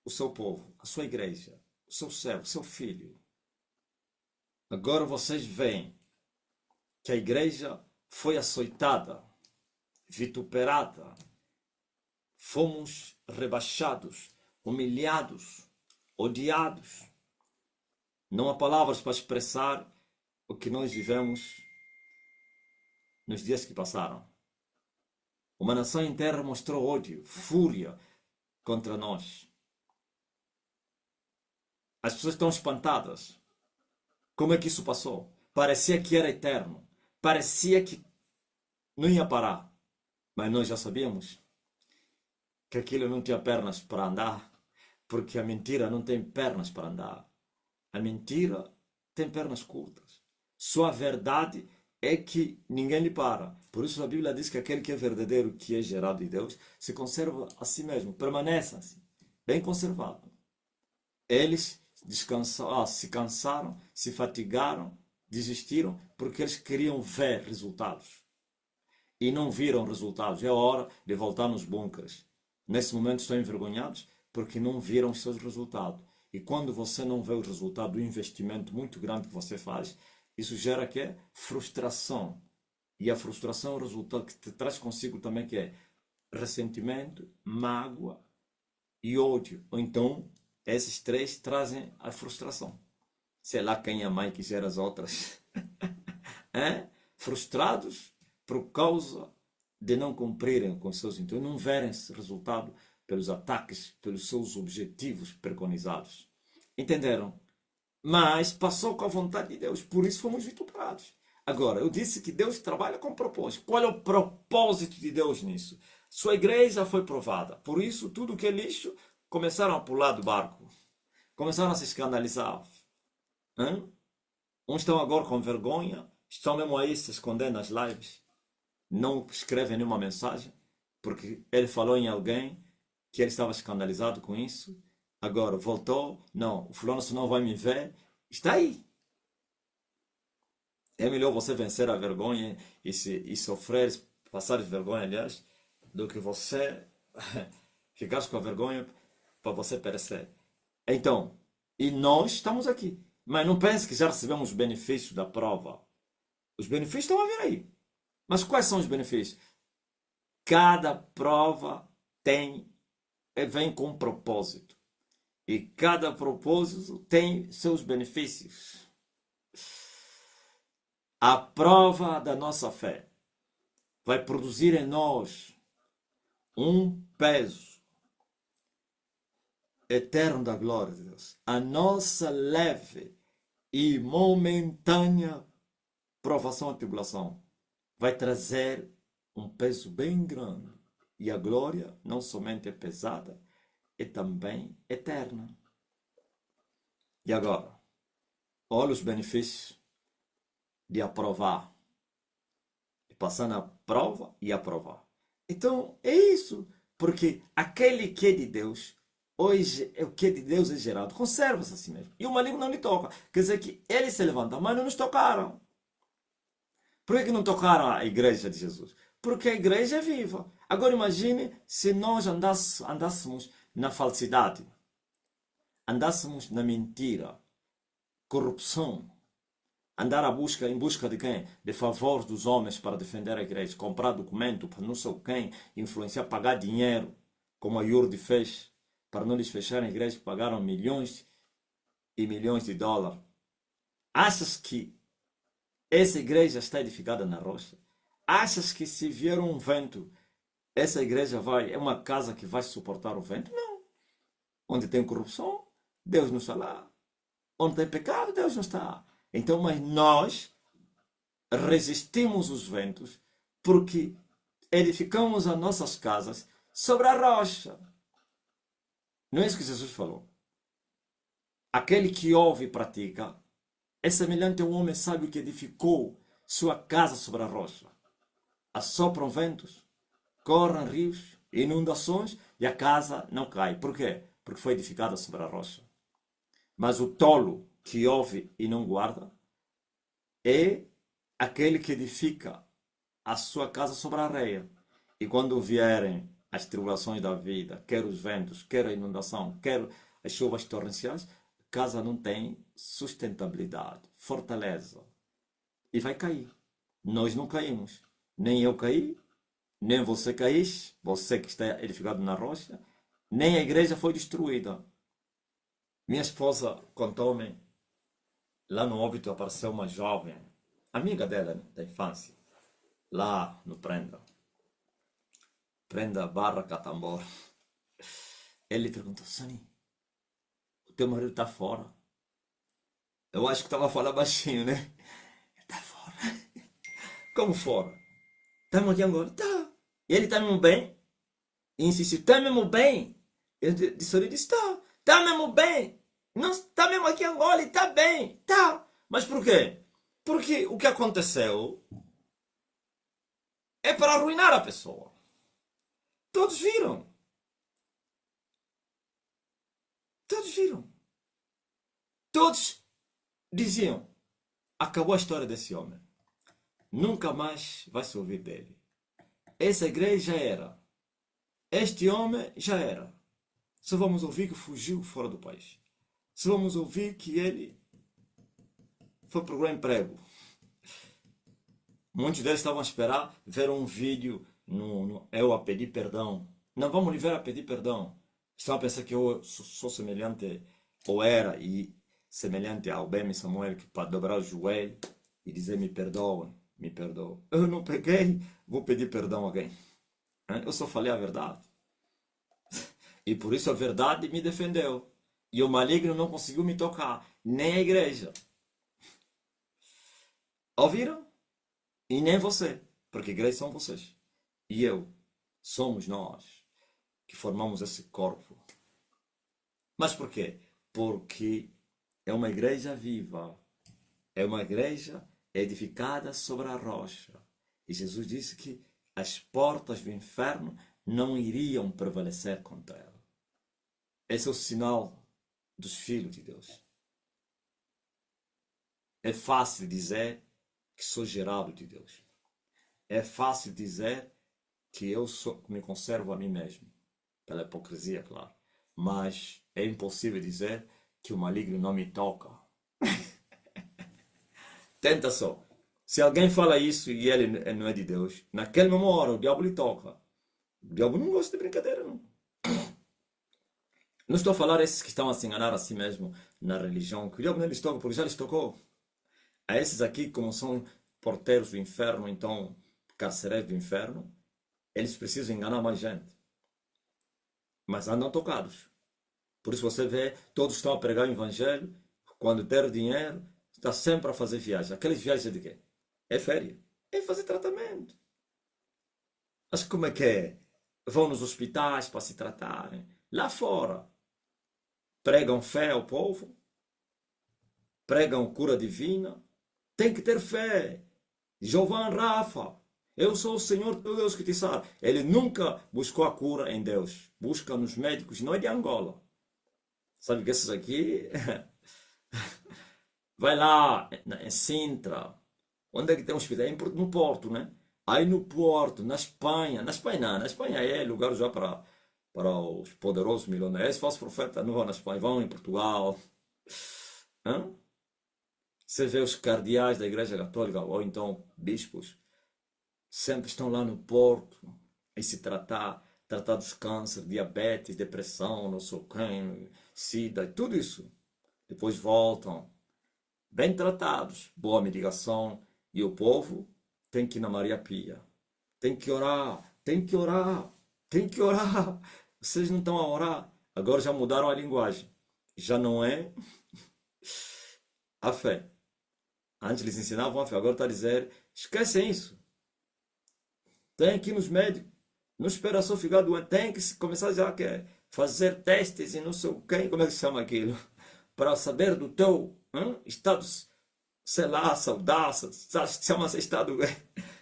o seu povo, a sua igreja, o seu servo, o seu filho. Agora vocês veem que a igreja foi açoitada, vituperada, fomos rebaixados, humilhados, odiados. Não há palavras para expressar o que nós vivemos nos dias que passaram. Uma nação inteira mostrou ódio, fúria contra nós. As pessoas estão espantadas. Como é que isso passou? Parecia que era eterno. Parecia que não ia parar. Mas nós já sabíamos que aquilo não tinha pernas para andar, porque a mentira não tem pernas para andar. A mentira tem pernas curtas. Só a verdade é que ninguém lhe para. Por isso a Bíblia diz que aquele que é verdadeiro, que é gerado de Deus, se conserva a si mesmo, permanece assim, bem conservado. Eles se cansaram, se fatigaram, desistiram, porque eles queriam ver resultados. E não viram resultados. É hora de voltar nos bunkers. Nesse momento estão envergonhados porque não viram os seus resultados. E quando você não vê o resultado do investimento muito grande que você faz, isso gera que é frustração. E a frustração é o resultado que te traz consigo também que é ressentimento, mágoa e ódio. Ou então, esses três trazem a frustração. Sei lá quem é a mãe que gera as outras. Frustrados por causa de não cumprirem com seus intuitos, não verem esse resultado pelos ataques, pelos seus objetivos preconizados. Entenderam? Mas passou com a vontade de Deus, por isso fomos vituperados. Agora, eu disse que Deus trabalha com propósito. Qual é o propósito de Deus nisso? Sua igreja foi provada. Por isso, tudo que é lixo, começaram a pular do barco. Começaram a se escandalizar. Uns estão agora com vergonha, estão mesmo aí se escondendo nas lives. Não escrevem nenhuma mensagem, porque ele falou em alguém que ele estava escandalizado com isso. Agora voltou, não, o fulano não vai me ver. Está aí. É melhor você vencer a vergonha e sofrer, passar vergonha, aliás, do que você ficar com a vergonha para você perecer. Então, e nós estamos aqui. Mas não pense que já recebemos os benefícios da prova. Os benefícios estão a vir aí. Mas quais são os benefícios? Cada prova vem com um propósito. E cada propósito tem seus benefícios. A prova da nossa fé vai produzir em nós um peso eterno da glória de Deus. A nossa leve e momentânea provação e tribulação vai trazer um peso bem grande. E a glória não somente é pesada, é também eterna. E agora, olha os benefícios de aprovar. E passar na prova e aprovar. Então, é isso. Porque aquele que é de Deus, hoje, o que é de Deus é gerado, conserva-se assim mesmo. E o maligno não lhe toca. Quer dizer que eles se levantam, mas não nos tocaram. Por que não tocaram a igreja de Jesus? Porque a igreja é viva. Agora imagine se nós andássemos na falsidade, andássemos na mentira, corrupção, andar em busca de quem? De favores dos homens para defender a igreja, comprar documento para não sei quem, influenciar, pagar dinheiro, como a Yurdi fez, para não lhes fechar a igreja, pagaram milhões e milhões de dólares. Achas que essa igreja está edificada na rocha? Achas que se vier um vento, essa igreja é uma casa que vai suportar o vento? Não. Onde tem corrupção, Deus não está lá. Onde tem pecado, Deus não está. Então, mas nós resistimos os ventos porque edificamos as nossas casas sobre a rocha. Não é isso que Jesus falou? Aquele que ouve e pratica é semelhante a um homem sábio que edificou sua casa sobre a rocha. Assopram ventos, correm rios, inundações e a casa não cai. Por quê? Porque foi edificada sobre a rocha. Mas o tolo que ouve e não guarda é aquele que edifica a sua casa sobre a areia. E quando vierem as tribulações da vida, quer os ventos, quer a inundação, quer as chuvas torrenciais, a casa não tem sustentabilidade, fortaleza. E vai cair. Nós não caímos. Nem eu caí, nem você caíste, você que está edificado na rocha, nem a igreja foi destruída. Minha esposa contou-me, lá no óbito apareceu uma jovem, amiga dela, da infância, lá no Prenda barra Catambora. Ele perguntou, Sani, o teu marido está fora? Eu acho que estava a falar baixinho, né? Está fora. Como fora? Estamos aqui agora? Tá. E ele está mesmo bem? E insistiu, está mesmo bem? Eu disse, está. Está mesmo bem? Não está mesmo aqui em Angola e está bem. Tá. Mas por quê? Porque o que aconteceu é para arruinar a pessoa. Todos viram. Todos viram. Todos diziam, acabou a história desse homem. Nunca mais vai se ouvir dele. Essa igreja já era. Este homem já era. Só vamos ouvir que fugiu fora do país. Só vamos ouvir que ele foi procurar emprego. Muitos deles estavam a esperar ver um vídeo eu a pedir perdão. Não vamos lhe ver a pedir perdão. Estavam a pensar que eu sou semelhante, ou era, e semelhante ao Bem Samuel, que para dobrar o joelho e dizer me perdoa, me perdoa. Eu não peguei, vou pedir perdão a alguém. Eu só falei a verdade. E por isso a verdade me defendeu. E o maligno não conseguiu me tocar, nem a igreja. Ouviram? E nem você, porque a igreja são vocês. E eu, somos nós que formamos esse corpo. Mas por quê? Porque é uma igreja viva. É uma igreja edificada sobre a rocha. E Jesus disse que as portas do inferno não iriam prevalecer contra ela. Esse é o sinal dos filhos de Deus. É fácil dizer que sou gerado de Deus. É fácil dizer que eu me conservo a mim mesmo. Pela hipocrisia, claro. Mas é impossível dizer que o maligno não me toca. Tenta só. Se alguém fala isso e ele não é de Deus, naquela mesma hora o diabo lhe toca. O diabo não gosta de brincadeira, não. Não estou a falar esses que estão a se enganar a si mesmo na religião, que o diabo não lhes toca, porque já lhes tocou. A esses aqui, como são porteiros do inferno, então carcereiros do inferno, eles precisam enganar mais gente. Mas andam tocados. Por isso você vê, todos estão a pregar o evangelho, quando ter dinheiro, está sempre a fazer viagem. Aquelas viagens de quê? É férias. É fazer tratamento. Mas como é que é? Vão nos hospitais para se tratarem. Lá fora, pregam fé ao povo, pregam cura divina. Tem que ter fé. Jovan Rafa, eu sou o Senhor teu Deus que te salva. Ele nunca buscou a cura em Deus. Busca nos médicos, não é de Angola. Sabe que esses aqui... Vai lá em Sintra. Onde é que tem um hospital? No Porto, né? Aí no Porto, na Espanha. Na Espanha não, na Espanha é lugar já para os poderosos milionários. Falsos profetas não vão na Espanha, vão em Portugal. Hã? Você vê os cardeais da Igreja Católica, ou então bispos, sempre estão lá no Porto e se tratar dos cânceres, diabetes, depressão, não sei o quê, sida, tudo isso. Depois voltam, bem tratados, boa medicação, e o povo tem que ir na Maria Pia. Tem que orar, tem que orar, tem que orar. Vocês não estão a orar. Agora já mudaram a linguagem. Já não é a fé. Antes eles ensinavam a fé, agora está a dizer, esquecem isso. Tem que ir nos médicos. Não espera só ficar doente. Tem que começar já a fazer testes e não sei quem, como é que se chama aquilo, para saber do teu estado, sei lá, saudável, chama-se estado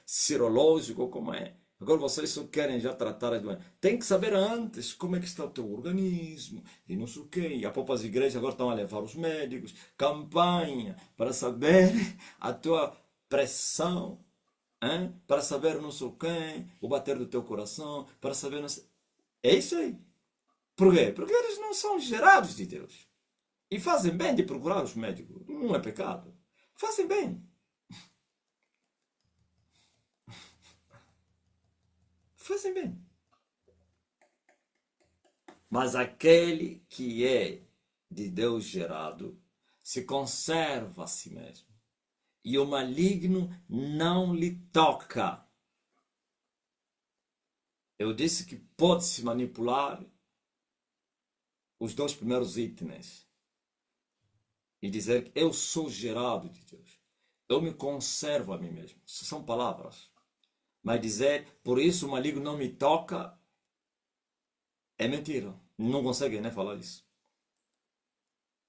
serológico, como é. Agora vocês só querem já tratar as doenças. Tem que saber antes como é que está o teu organismo e não sei o quê. E a poucas igrejas agora estão a levar os médicos, campanha para saber a tua pressão, hein? Para saber não sei o quê, o bater do teu coração, para saber não sei... É isso aí. Por quê? Porque eles não são gerados de Deus. E fazem bem de procurar os médicos. Não é pecado. Fazem bem. Fazem bem. Mas aquele que é de Deus gerado se conserva a si mesmo. E o maligno não lhe toca. Eu disse que pode-se manipular os dois primeiros itens e dizer que eu sou gerado de Deus. Eu me conservo a mim mesmo. Isso são palavras. Mas dizer, por isso o maligno não me toca, é mentira. Não consegue nem falar isso.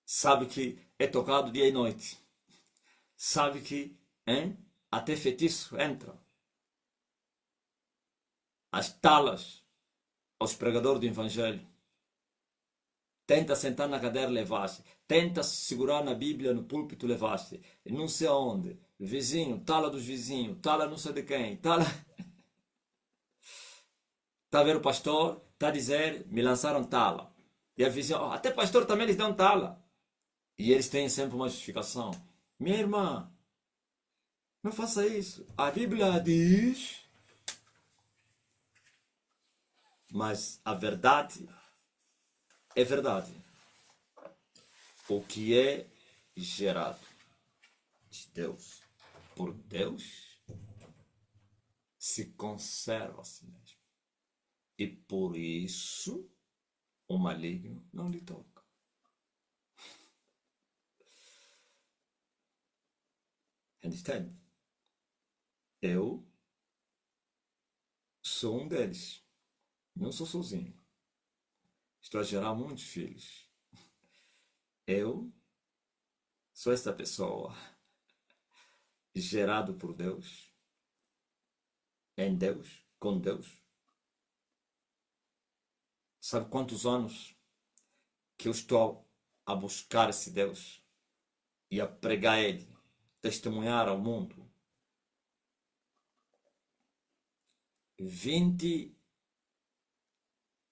Sabe que é tocado dia e noite. Sabe que até feitiço entra. As talas aos pregadores do evangelho. Tenta sentar na cadeira, levaste. Tenta segurar na Bíblia, no púlpito, levaste. Não sei aonde. Vizinho, tala dos vizinhos, tala não sei de quem, tala... Está a ver o pastor? Está a dizer, me lançaram tala. E a vizinha, até pastor também eles dão tala. E eles têm sempre uma justificação. Minha irmã, não faça isso. A Bíblia diz... Mas a verdade é verdade. O que é gerado de Deus por Deus se conserva a si mesmo. E por isso o maligno não lhe toca. Understand? Eu sou um deles. Não sou sozinho. Estou a gerar muitos filhos. Eu sou esta pessoa gerado por Deus, em Deus, com Deus. Sabe quantos anos que eu estou a buscar esse Deus e a pregar Ele, testemunhar ao mundo? 20,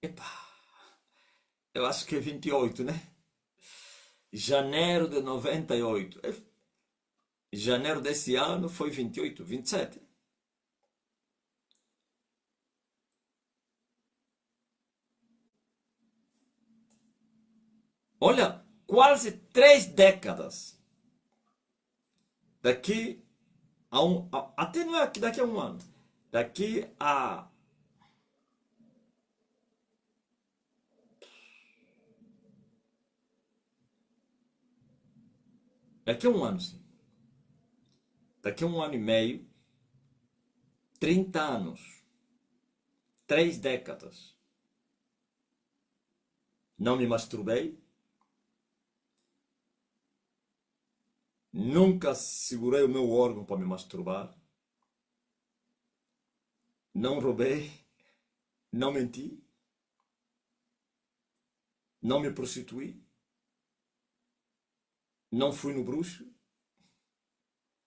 epá, eu acho que é 28, né? Janeiro de 98. Janeiro desse ano foi 28, 27. Olha, quase 3 décadas. Daqui até não é daqui a um ano. Daqui a daqui a um ano, sim. Daqui a um ano e meio, 30 anos, 3 décadas. Não me masturbei, nunca segurei o meu órgão para me masturbar, não roubei, não menti, não me prostituí, não fui no bruxo,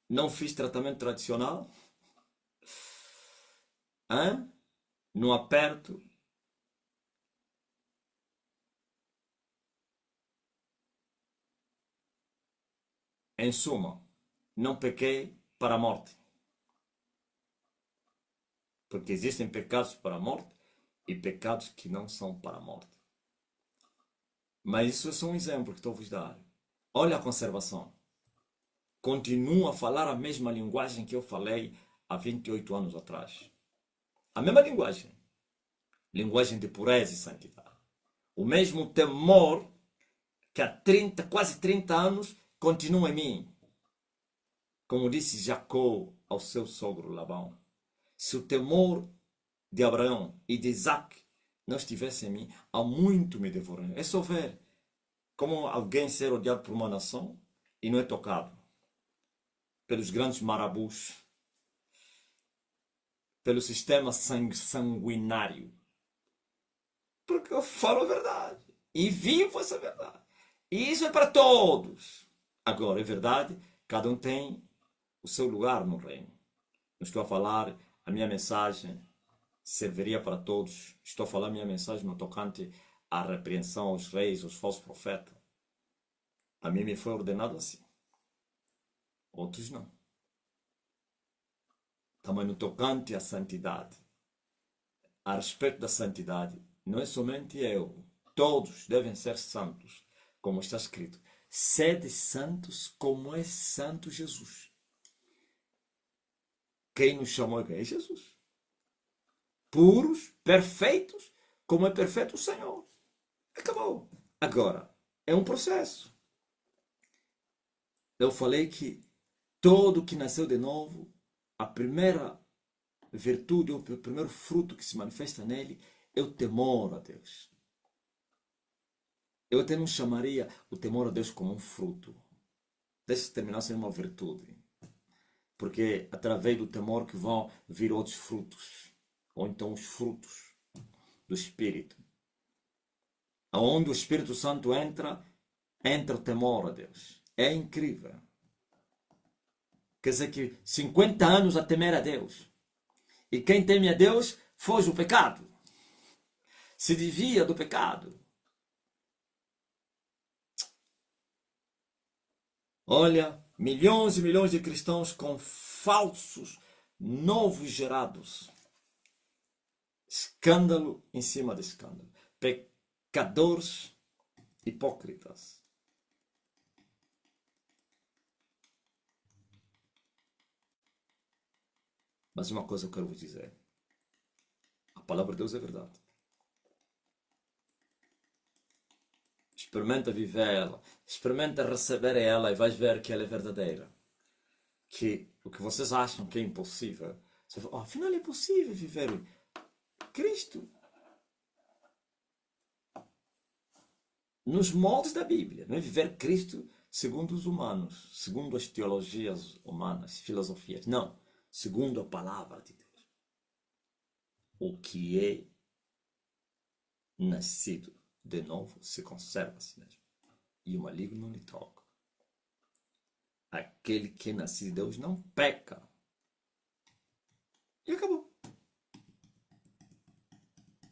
não fiz tratamento tradicional, hein? Não aperto. Em suma, não pequei para a morte. Porque existem pecados para a morte e pecados que não são para a morte. Mas isso é só um exemplo que estou a vos dar. Olha a conservação. Continuo a falar a mesma linguagem que eu falei há 28 anos atrás. A mesma linguagem. Linguagem de pureza e santidade. O mesmo temor que há 30, quase 30 anos continua em mim. Como disse Jacó ao seu sogro Labão. Se o temor de Abraão e de Isaac não estivesse em mim, há muito me devorariam. É só ver como alguém ser odiado por uma nação e não é tocado pelos grandes marabus, pelo sistema sanguinário. Porque eu falo a verdade e vivo essa verdade. E isso é para todos. Agora, é verdade, cada um tem o seu lugar no reino. Não estou a falar, a minha mensagem serviria para todos. Estou a falar a minha mensagem no tocante à repreensão aos reis, aos falsos profetas. A mim me foi ordenado assim. Outros não. Também no tocante à santidade. A respeito da santidade, não é somente eu. Todos devem ser santos, como está escrito. Sede santos como é santo Jesus. Quem nos chamou é Jesus. Puros, perfeitos, como é perfeito o Senhor. Acabou. Agora, é um processo. Eu falei que todo que nasceu de novo, a primeira virtude, o primeiro fruto que se manifesta nele é o temor a Deus. Eu até não chamaria o temor a Deus como um fruto. Deixa terminar sendo uma virtude. Porque é através do temor que vão vir outros frutos. Ou então os frutos do Espírito. Onde o Espírito Santo entra, entra o temor a Deus. É incrível. Quer dizer que 50 anos a temer a Deus. E quem teme a Deus foge do pecado. Se desvia do pecado. Olha, milhões e milhões de cristãos com falsos novos gerados. Escândalo em cima de escândalo. Pecadores hipócritas. Mas uma coisa eu quero vos dizer. A palavra de Deus é verdade. Experimenta viver ela. Experimenta receber ela e vais ver que ela é verdadeira. Que o que vocês acham que é impossível. Você fala, oh, afinal é possível viver Cristo nos moldes da Bíblia. Não é viver Cristo segundo os humanos, segundo as teologias humanas, filosofias. Não. Segundo a palavra de Deus. O que é nascido de novo se conserva a si mesmo. E o maligno não lhe toca. Aquele que é nascido de Deus não peca. E acabou.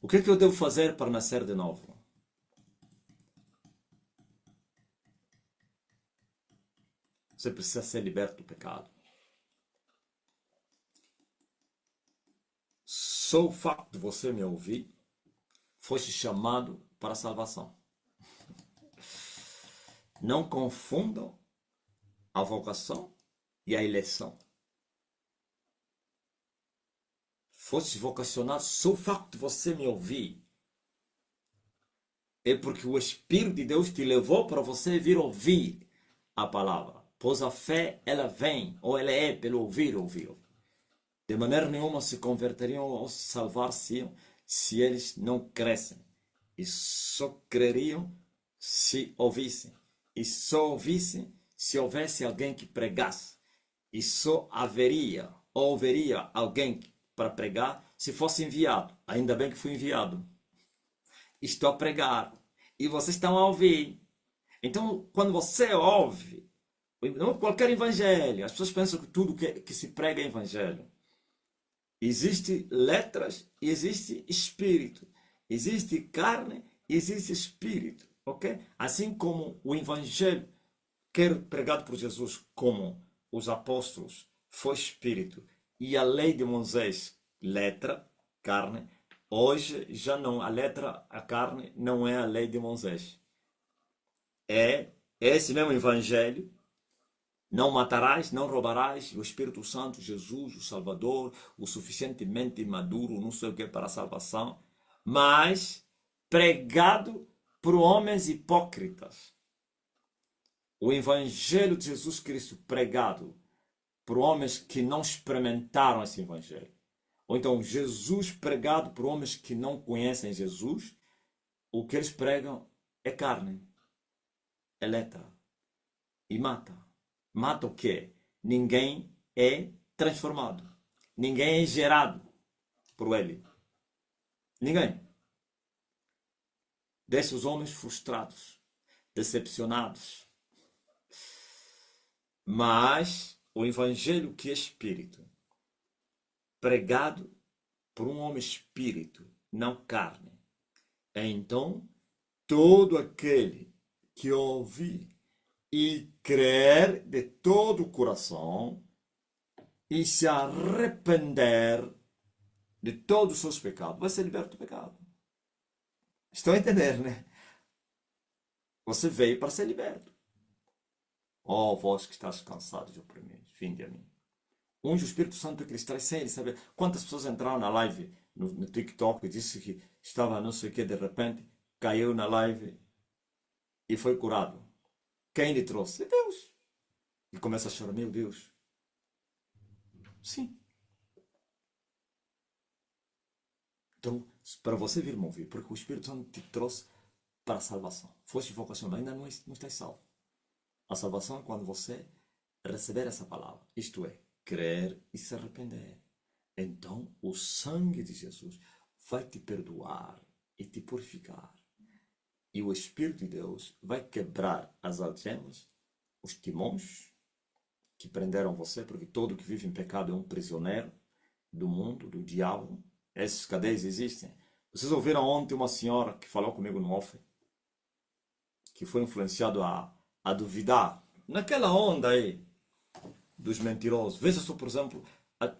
O que é que eu devo fazer para nascer de novo? Você precisa ser liberto do pecado. Só o facto de você me ouvir foste chamado para a salvação. Não confundam a vocação e a eleição. Foste vocacionado, só o facto de você me ouvir é porque o Espírito de Deus te levou para você vir ouvir a palavra. Pois a fé, ela vem, ou ela é pelo ouvir. De maneira nenhuma se converteriam ou se salvar-se se eles não crescem. E só creriam se ouvissem. E só ouvissem se houvesse alguém que pregasse. E só haveria ou ouviria alguém para pregar se fosse enviado. Ainda bem que fui enviado. Estou a pregar. E vocês estão a ouvir. Então, quando você ouve, não qualquer evangelho, as pessoas pensam que tudo que se prega é evangelho. Existe letras e existe espírito. Existe carne e existe espírito. Ok? Assim como o evangelho, quer pregado por Jesus, como os apóstolos, foi espírito. E a lei de Moisés, letra, carne. Hoje já não. A letra, a carne, não é a lei de Moisés. É esse mesmo evangelho. Não matarás, não roubarás, o Espírito Santo, Jesus, o Salvador, o suficientemente maduro, não sei o que, para a salvação, mas pregado por homens hipócritas. O Evangelho de Jesus Cristo pregado por homens que não experimentaram esse Evangelho. Ou então Jesus pregado por homens que não conhecem Jesus, o que eles pregam é carne, é letra e mata. Mata o quê? Ninguém é transformado. Ninguém é gerado por ele. Ninguém. Deixa os homens frustrados, decepcionados. Mas o evangelho que é espírito, pregado por um homem espírito, não carne, então todo aquele que ouvir e crer de todo o coração e se arrepender de todos os seus pecados, vai ser liberto do pecado. Estão a entender, né? Você veio para ser liberto. Ó, vós que estás cansados e oprimidos, vinde a mim. Unge o Espírito Santo que eles traz sem ele saber. Quantas pessoas entraram na live no TikTok e disse que estava não sei o que, de repente caiu na live e foi curado. Quem lhe trouxe? Deus. E começa a chorar, meu Deus. Sim. Então, para você vir me ouvir, porque o Espírito Santo te trouxe para a salvação. Foste vocacionado, ainda não estás salvo. A salvação é quando você receber essa palavra. Isto é, crer e se arrepender. Então, o sangue de Jesus vai te perdoar e te purificar. E o Espírito de Deus vai quebrar as algemas, os timões que prenderam você, porque todo que vive em pecado é um prisioneiro do mundo, do diabo. Essas cadeias existem. Vocês ouviram ontem uma senhora que falou comigo no off, que foi influenciado a duvidar, naquela onda aí dos mentirosos. Veja só, por exemplo,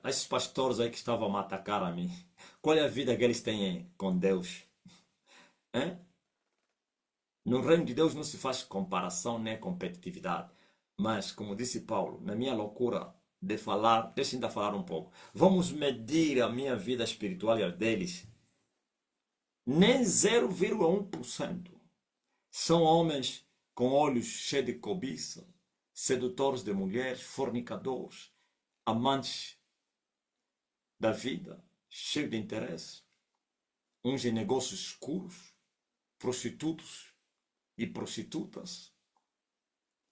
esses pastores aí que estavam a me atacar a mim. Qual é a vida que eles têm com Deus? Hein? No reino de Deus não se faz comparação nem competitividade. Mas, como disse Paulo, na minha loucura de falar, deixa eu ainda falar um pouco. Vamos medir a minha vida espiritual e a deles. Nem 0,1%. São homens com olhos cheios de cobiça, sedutores de mulheres, fornicadores, amantes da vida, cheios de interesse, uns em negócios escuros, prostitutos e prostitutas.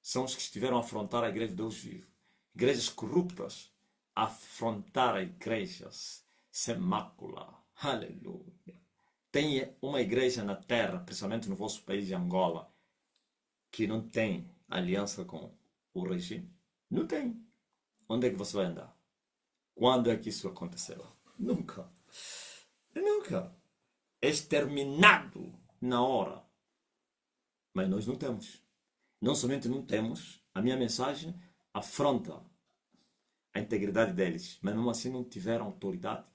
São os que estiveram a afrontar a igreja de Deus vivo. Igrejas corruptas a afrontar a igrejas sem mácula. Aleluia. tem uma igreja na terra, principalmente no vosso país de Angola, que não tem aliança com o regime? Não tem. Onde é que você vai andar? Quando é que isso aconteceu? Nunca. Nunca. É exterminado na hora. Mas nós não temos. Não somente não temos, a minha mensagem afronta a integridade deles, mas mesmo assim não tiveram autoridade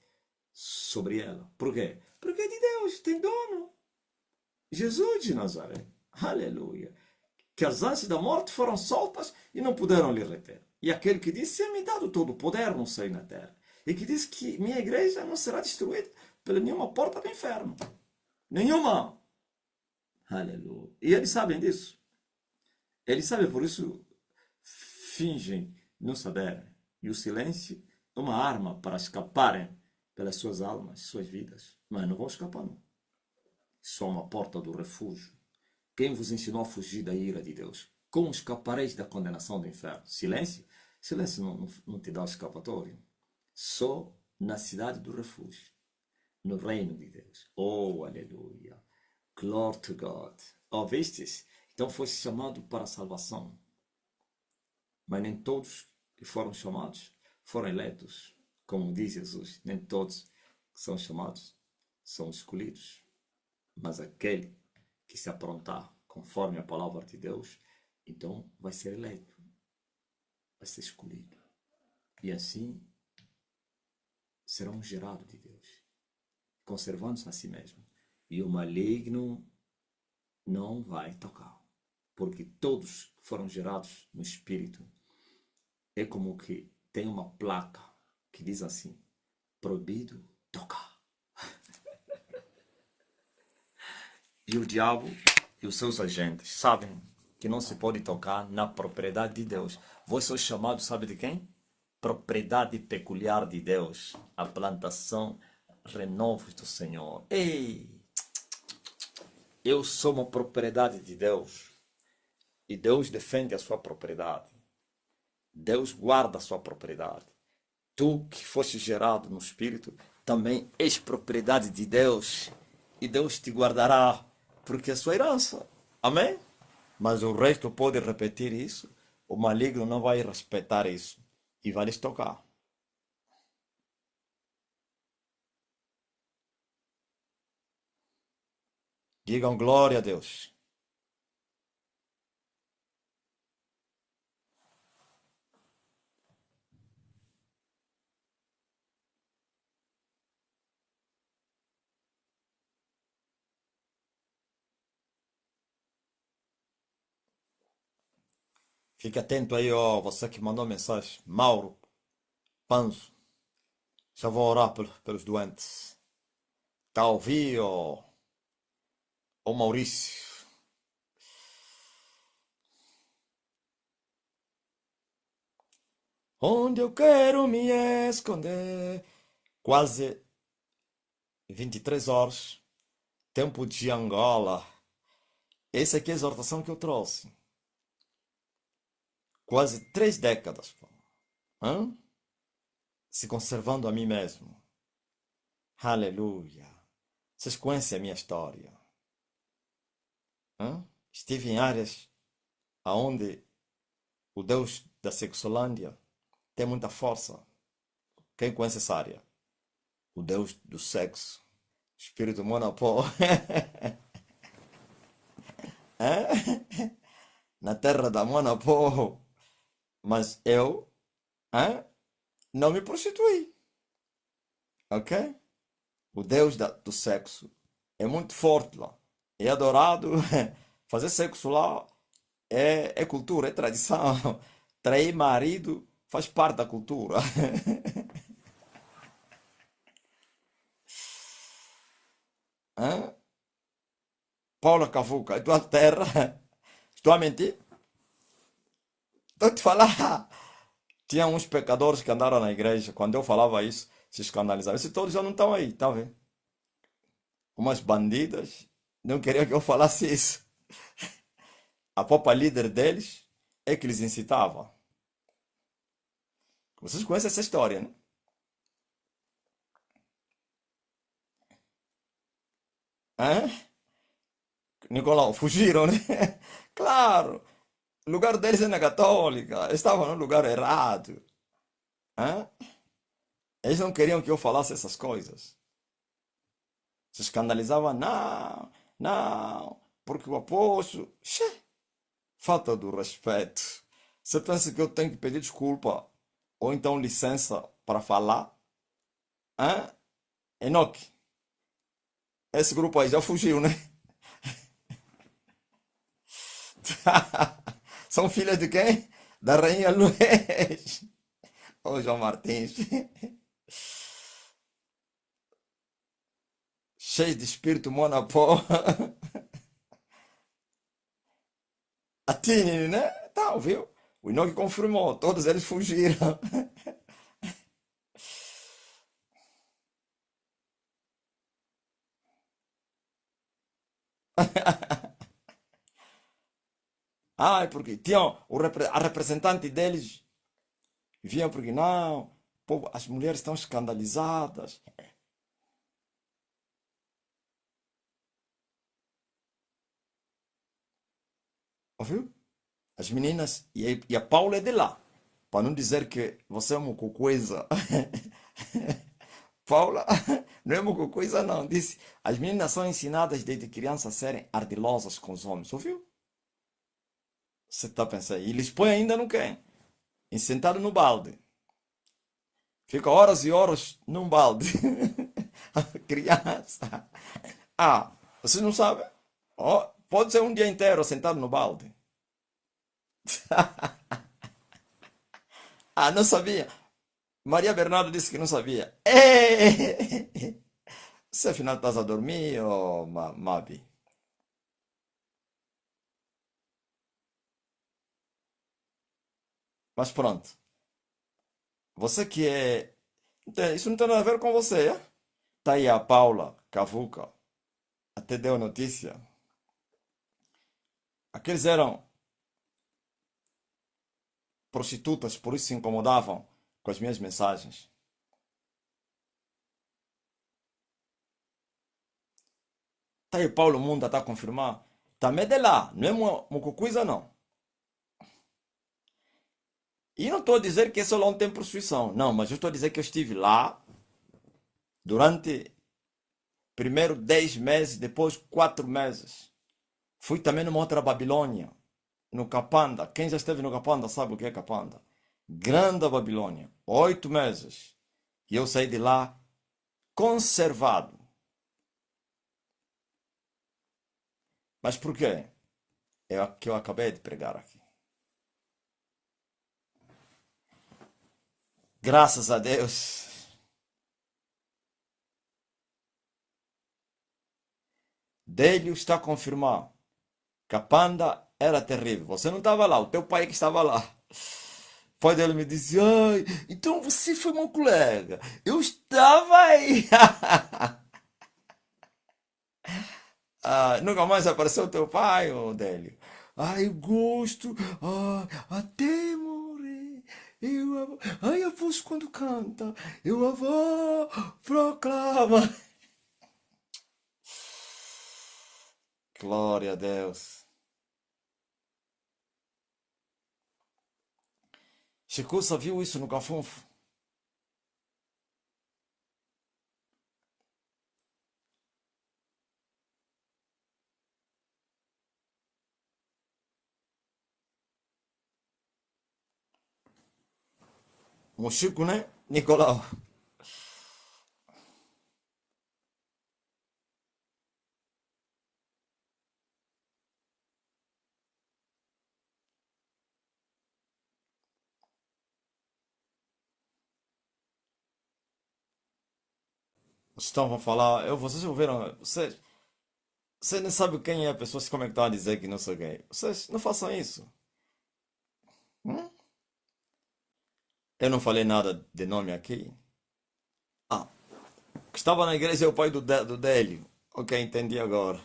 sobre ela. Por quê? Porque é de Deus, tem dono. Jesus de Nazaré. Aleluia. Que as ansias da morte foram soltas e não puderam lhe reter. E aquele que disse, é-me dado todo o poder no céu e na terra. E que disse que minha igreja não será destruída pela nenhuma porta do inferno. Nenhuma. Aleluia. E eles sabem disso. Eles sabem, por isso fingem não saber. E o silêncio é uma arma para escaparem pelas suas almas, suas vidas. Mas não vão escapar, não. Só uma porta do refúgio. Quem vos ensinou a fugir da ira de Deus? Como escapareis da condenação do inferno? Silêncio? Silêncio não te dá escapatório. Só na cidade do refúgio. No reino de Deus. Oh, aleluia. Glory to God. Oh, vistes? Então foi chamado para a salvação. Mas nem todos que foram chamados foram eleitos. Como diz Jesus, nem todos que são chamados são escolhidos. Mas aquele que se aprontar conforme a palavra de Deus, então vai ser eleito, vai ser escolhido. E assim serão gerados de Deus, conservando-se a si mesmo. E o maligno não vai tocar, porque todos foram gerados no Espírito. É como que tem uma placa que diz assim, proibido tocar. E o diabo e os seus agentes sabem que não se pode tocar na propriedade de Deus. Vós sois chamados, sabe de quem? Propriedade peculiar de Deus. A plantação, renovos do Senhor. Ei! Eu sou uma propriedade de Deus. E Deus defende a sua propriedade. Deus guarda a sua propriedade. Tu que foste gerado no Espírito, também és propriedade de Deus. E Deus te guardará, porque é sua herança. Amém? Mas o resto pode repetir isso. O maligno não vai respeitar isso. E vai lhes tocar. Digam glória a Deus. Fique atento aí, ó, você que mandou mensagem. Mauro Panzo. Já vou orar pelos doentes. Tá a ouvir, ó Maurício? Onde eu quero me esconder. Quase 23 horas. Tempo de Angola. Essa aqui é a exortação que eu trouxe. Quase 3 décadas. Pô. Hã? Se conservando a mim mesmo. Aleluia. Vocês conhecem a minha história. Hã? Estive em áreas onde o Deus da Sexolândia tem muita força. Quem conhece essa área? O Deus do sexo. Espírito monopólio. Na terra da monopólio. Mas eu não me prostituí. Ok? O Deus do sexo é muito forte lá. É adorado. Fazer sexo lá é cultura, é tradição. Trair marido faz parte da cultura. Hã? Paula Cavuca, é tua terra. Estou a mentir? Estou a te falar. Tinha uns pecadores que andaram na igreja. Quando eu falava isso, se escandalizavam. Esses todos já não estão aí, tá vendo? Umas bandidas não queriam que eu falasse isso. A própria líder deles é que lhes incitava. Vocês conhecem essa história, né? Hã? Nicolau, fugiram, né? Claro, o lugar deles é na Católica. Eles estavam no lugar errado. Hã? Eles não queriam que eu falasse essas coisas. Se escandalizavam, não, não, porque o apóstolo. Xê, falta do respeito. Você pensa que eu tenho que pedir desculpa ou então licença para falar? Hã? Enoque, esse grupo aí já fugiu, né? São filhas de quem? Da Rainha Luiz. Ô João Martins. Cheio de espírito monopó. A Tini, né? Tá, viu? O Enoque confirmou, todos eles fugiram. Ah, é porque tinham a representante deles vinha porque não, pô, as mulheres estão escandalizadas. Ouviu? As meninas, e a Paula é de lá. Para não dizer que você é uma coisa. Paula não é uma coisa, não. Disse, as meninas são ensinadas desde criança a serem ardilosas com os homens. Ouviu? Você está pensando. E eles põem ainda no quê? Sentado no balde. Fica horas e horas num balde. Criança. Ah, vocês não sabem? Ó, pode ser um dia inteiro sentado no balde. Ah, não sabia. Maria Bernardo disse que não sabia. Ei! Você afinal estás a dormir, ô Mabi? Mas pronto. Você que é. Isso não tem nada a ver com você, é? Tá aí a Paula Cavuca. Até deu notícia. Aqueles eram prostitutas, por isso se incomodavam com as minhas mensagens. Tá aí o Paulo Munda, tá a confirmar. Também é de lá, não é mucucuisa não. E não estou a dizer que esse lá não tem prostituição. Não, mas eu estou a dizer que eu estive lá durante primeiro 10 meses, depois 4 meses. Fui também numa outra Babilônia, no Capanda. Quem já esteve no Capanda sabe o que é Capanda. Grande Babilônia, 8 meses. E eu saí de lá conservado. Mas por quê? É o que eu acabei de pregar aqui. Graças a Deus. Dele está a confirmar. Capanda era terrível. Você não estava lá, o teu pai é que estava lá. O pai dele me disse: Ai, então você foi meu colega. Eu estava aí. Ah, nunca mais apareceu teu pai, ô Délio. Ai, eu gosto. Ai, até morrer. Ai, a voz quando canta. Eu avó proclama. Glória a Deus. Chico só viu isso no Cafunfo. O Chico, né? Nicolau. Vocês estavam a falar. Vocês ouviram. Vocês nem sabem quem é a pessoa, como é que estão a dizer que não sei quem. Vocês não façam isso. Hum? Eu não falei nada de nome aqui. Ah, que estava na igreja é o pai do Délio. Ok, entendi agora.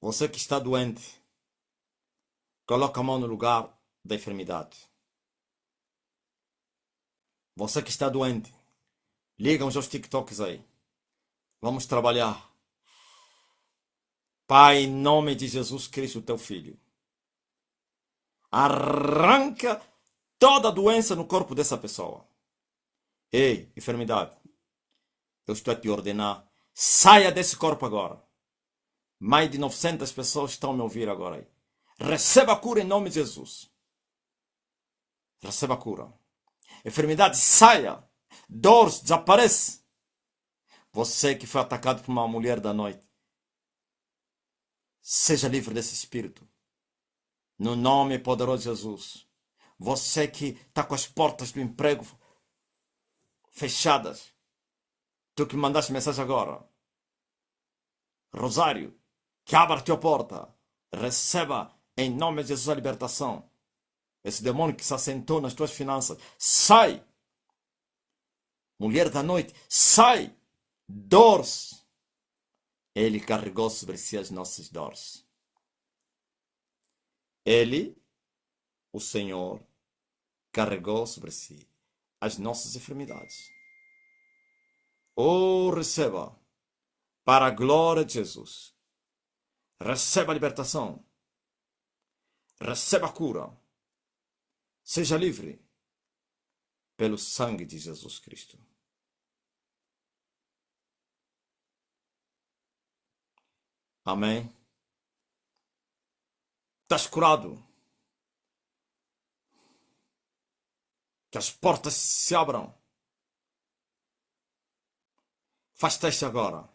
Você que está doente, coloca a mão no lugar da enfermidade. Você que está doente, Ligam os TikToks aí. Vamos trabalhar. Pai, em nome de Jesus Cristo, teu Filho. Arranca toda doença no corpo dessa pessoa. Ei, enfermidade. Eu estou a te ordenar. Saia desse corpo agora. Mais de 900 pessoas estão a me ouvir agora aí. Receba a cura em nome de Jesus. Receba a cura. Enfermidade, saia. Dores, desaparece. Você que foi atacado por uma mulher da noite. Seja livre desse espírito. No nome poderoso de Jesus. Você que está com as portas do emprego fechadas. Tu que me mandaste mensagem agora. Rosário, que abra a tua porta. Receba em nome de Jesus a libertação. Esse demônio que se assentou nas tuas finanças. Sai. Mulher da noite, sai. Dores. Ele carregou sobre si as nossas dores. Ele, o Senhor, carregou sobre si as nossas enfermidades. Oh, receba, para a glória de Jesus. Receba a libertação. Receba a cura. Seja livre pelo sangue de Jesus Cristo. Amém. Estás curado. Que as portas se abram. Faz teste agora.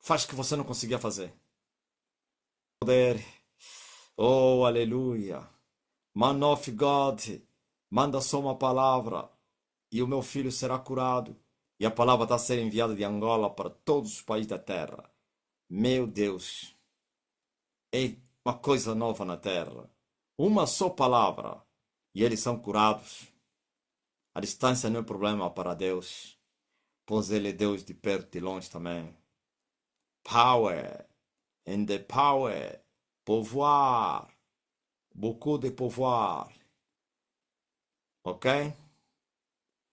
Faz o que você não conseguia fazer. Poder. Oh, aleluia. Man of God. Manda só uma palavra. E o meu filho será curado. E a palavra está a ser enviada de Angola para todos os países da terra. Meu Deus. É uma coisa nova na terra. Uma só palavra. E eles são curados. A distância não é problema para Deus. Pois Ele é Deus de perto e de longe também. Power. And the power. Pouvoir. Beaucoup de pouvoir. Ok?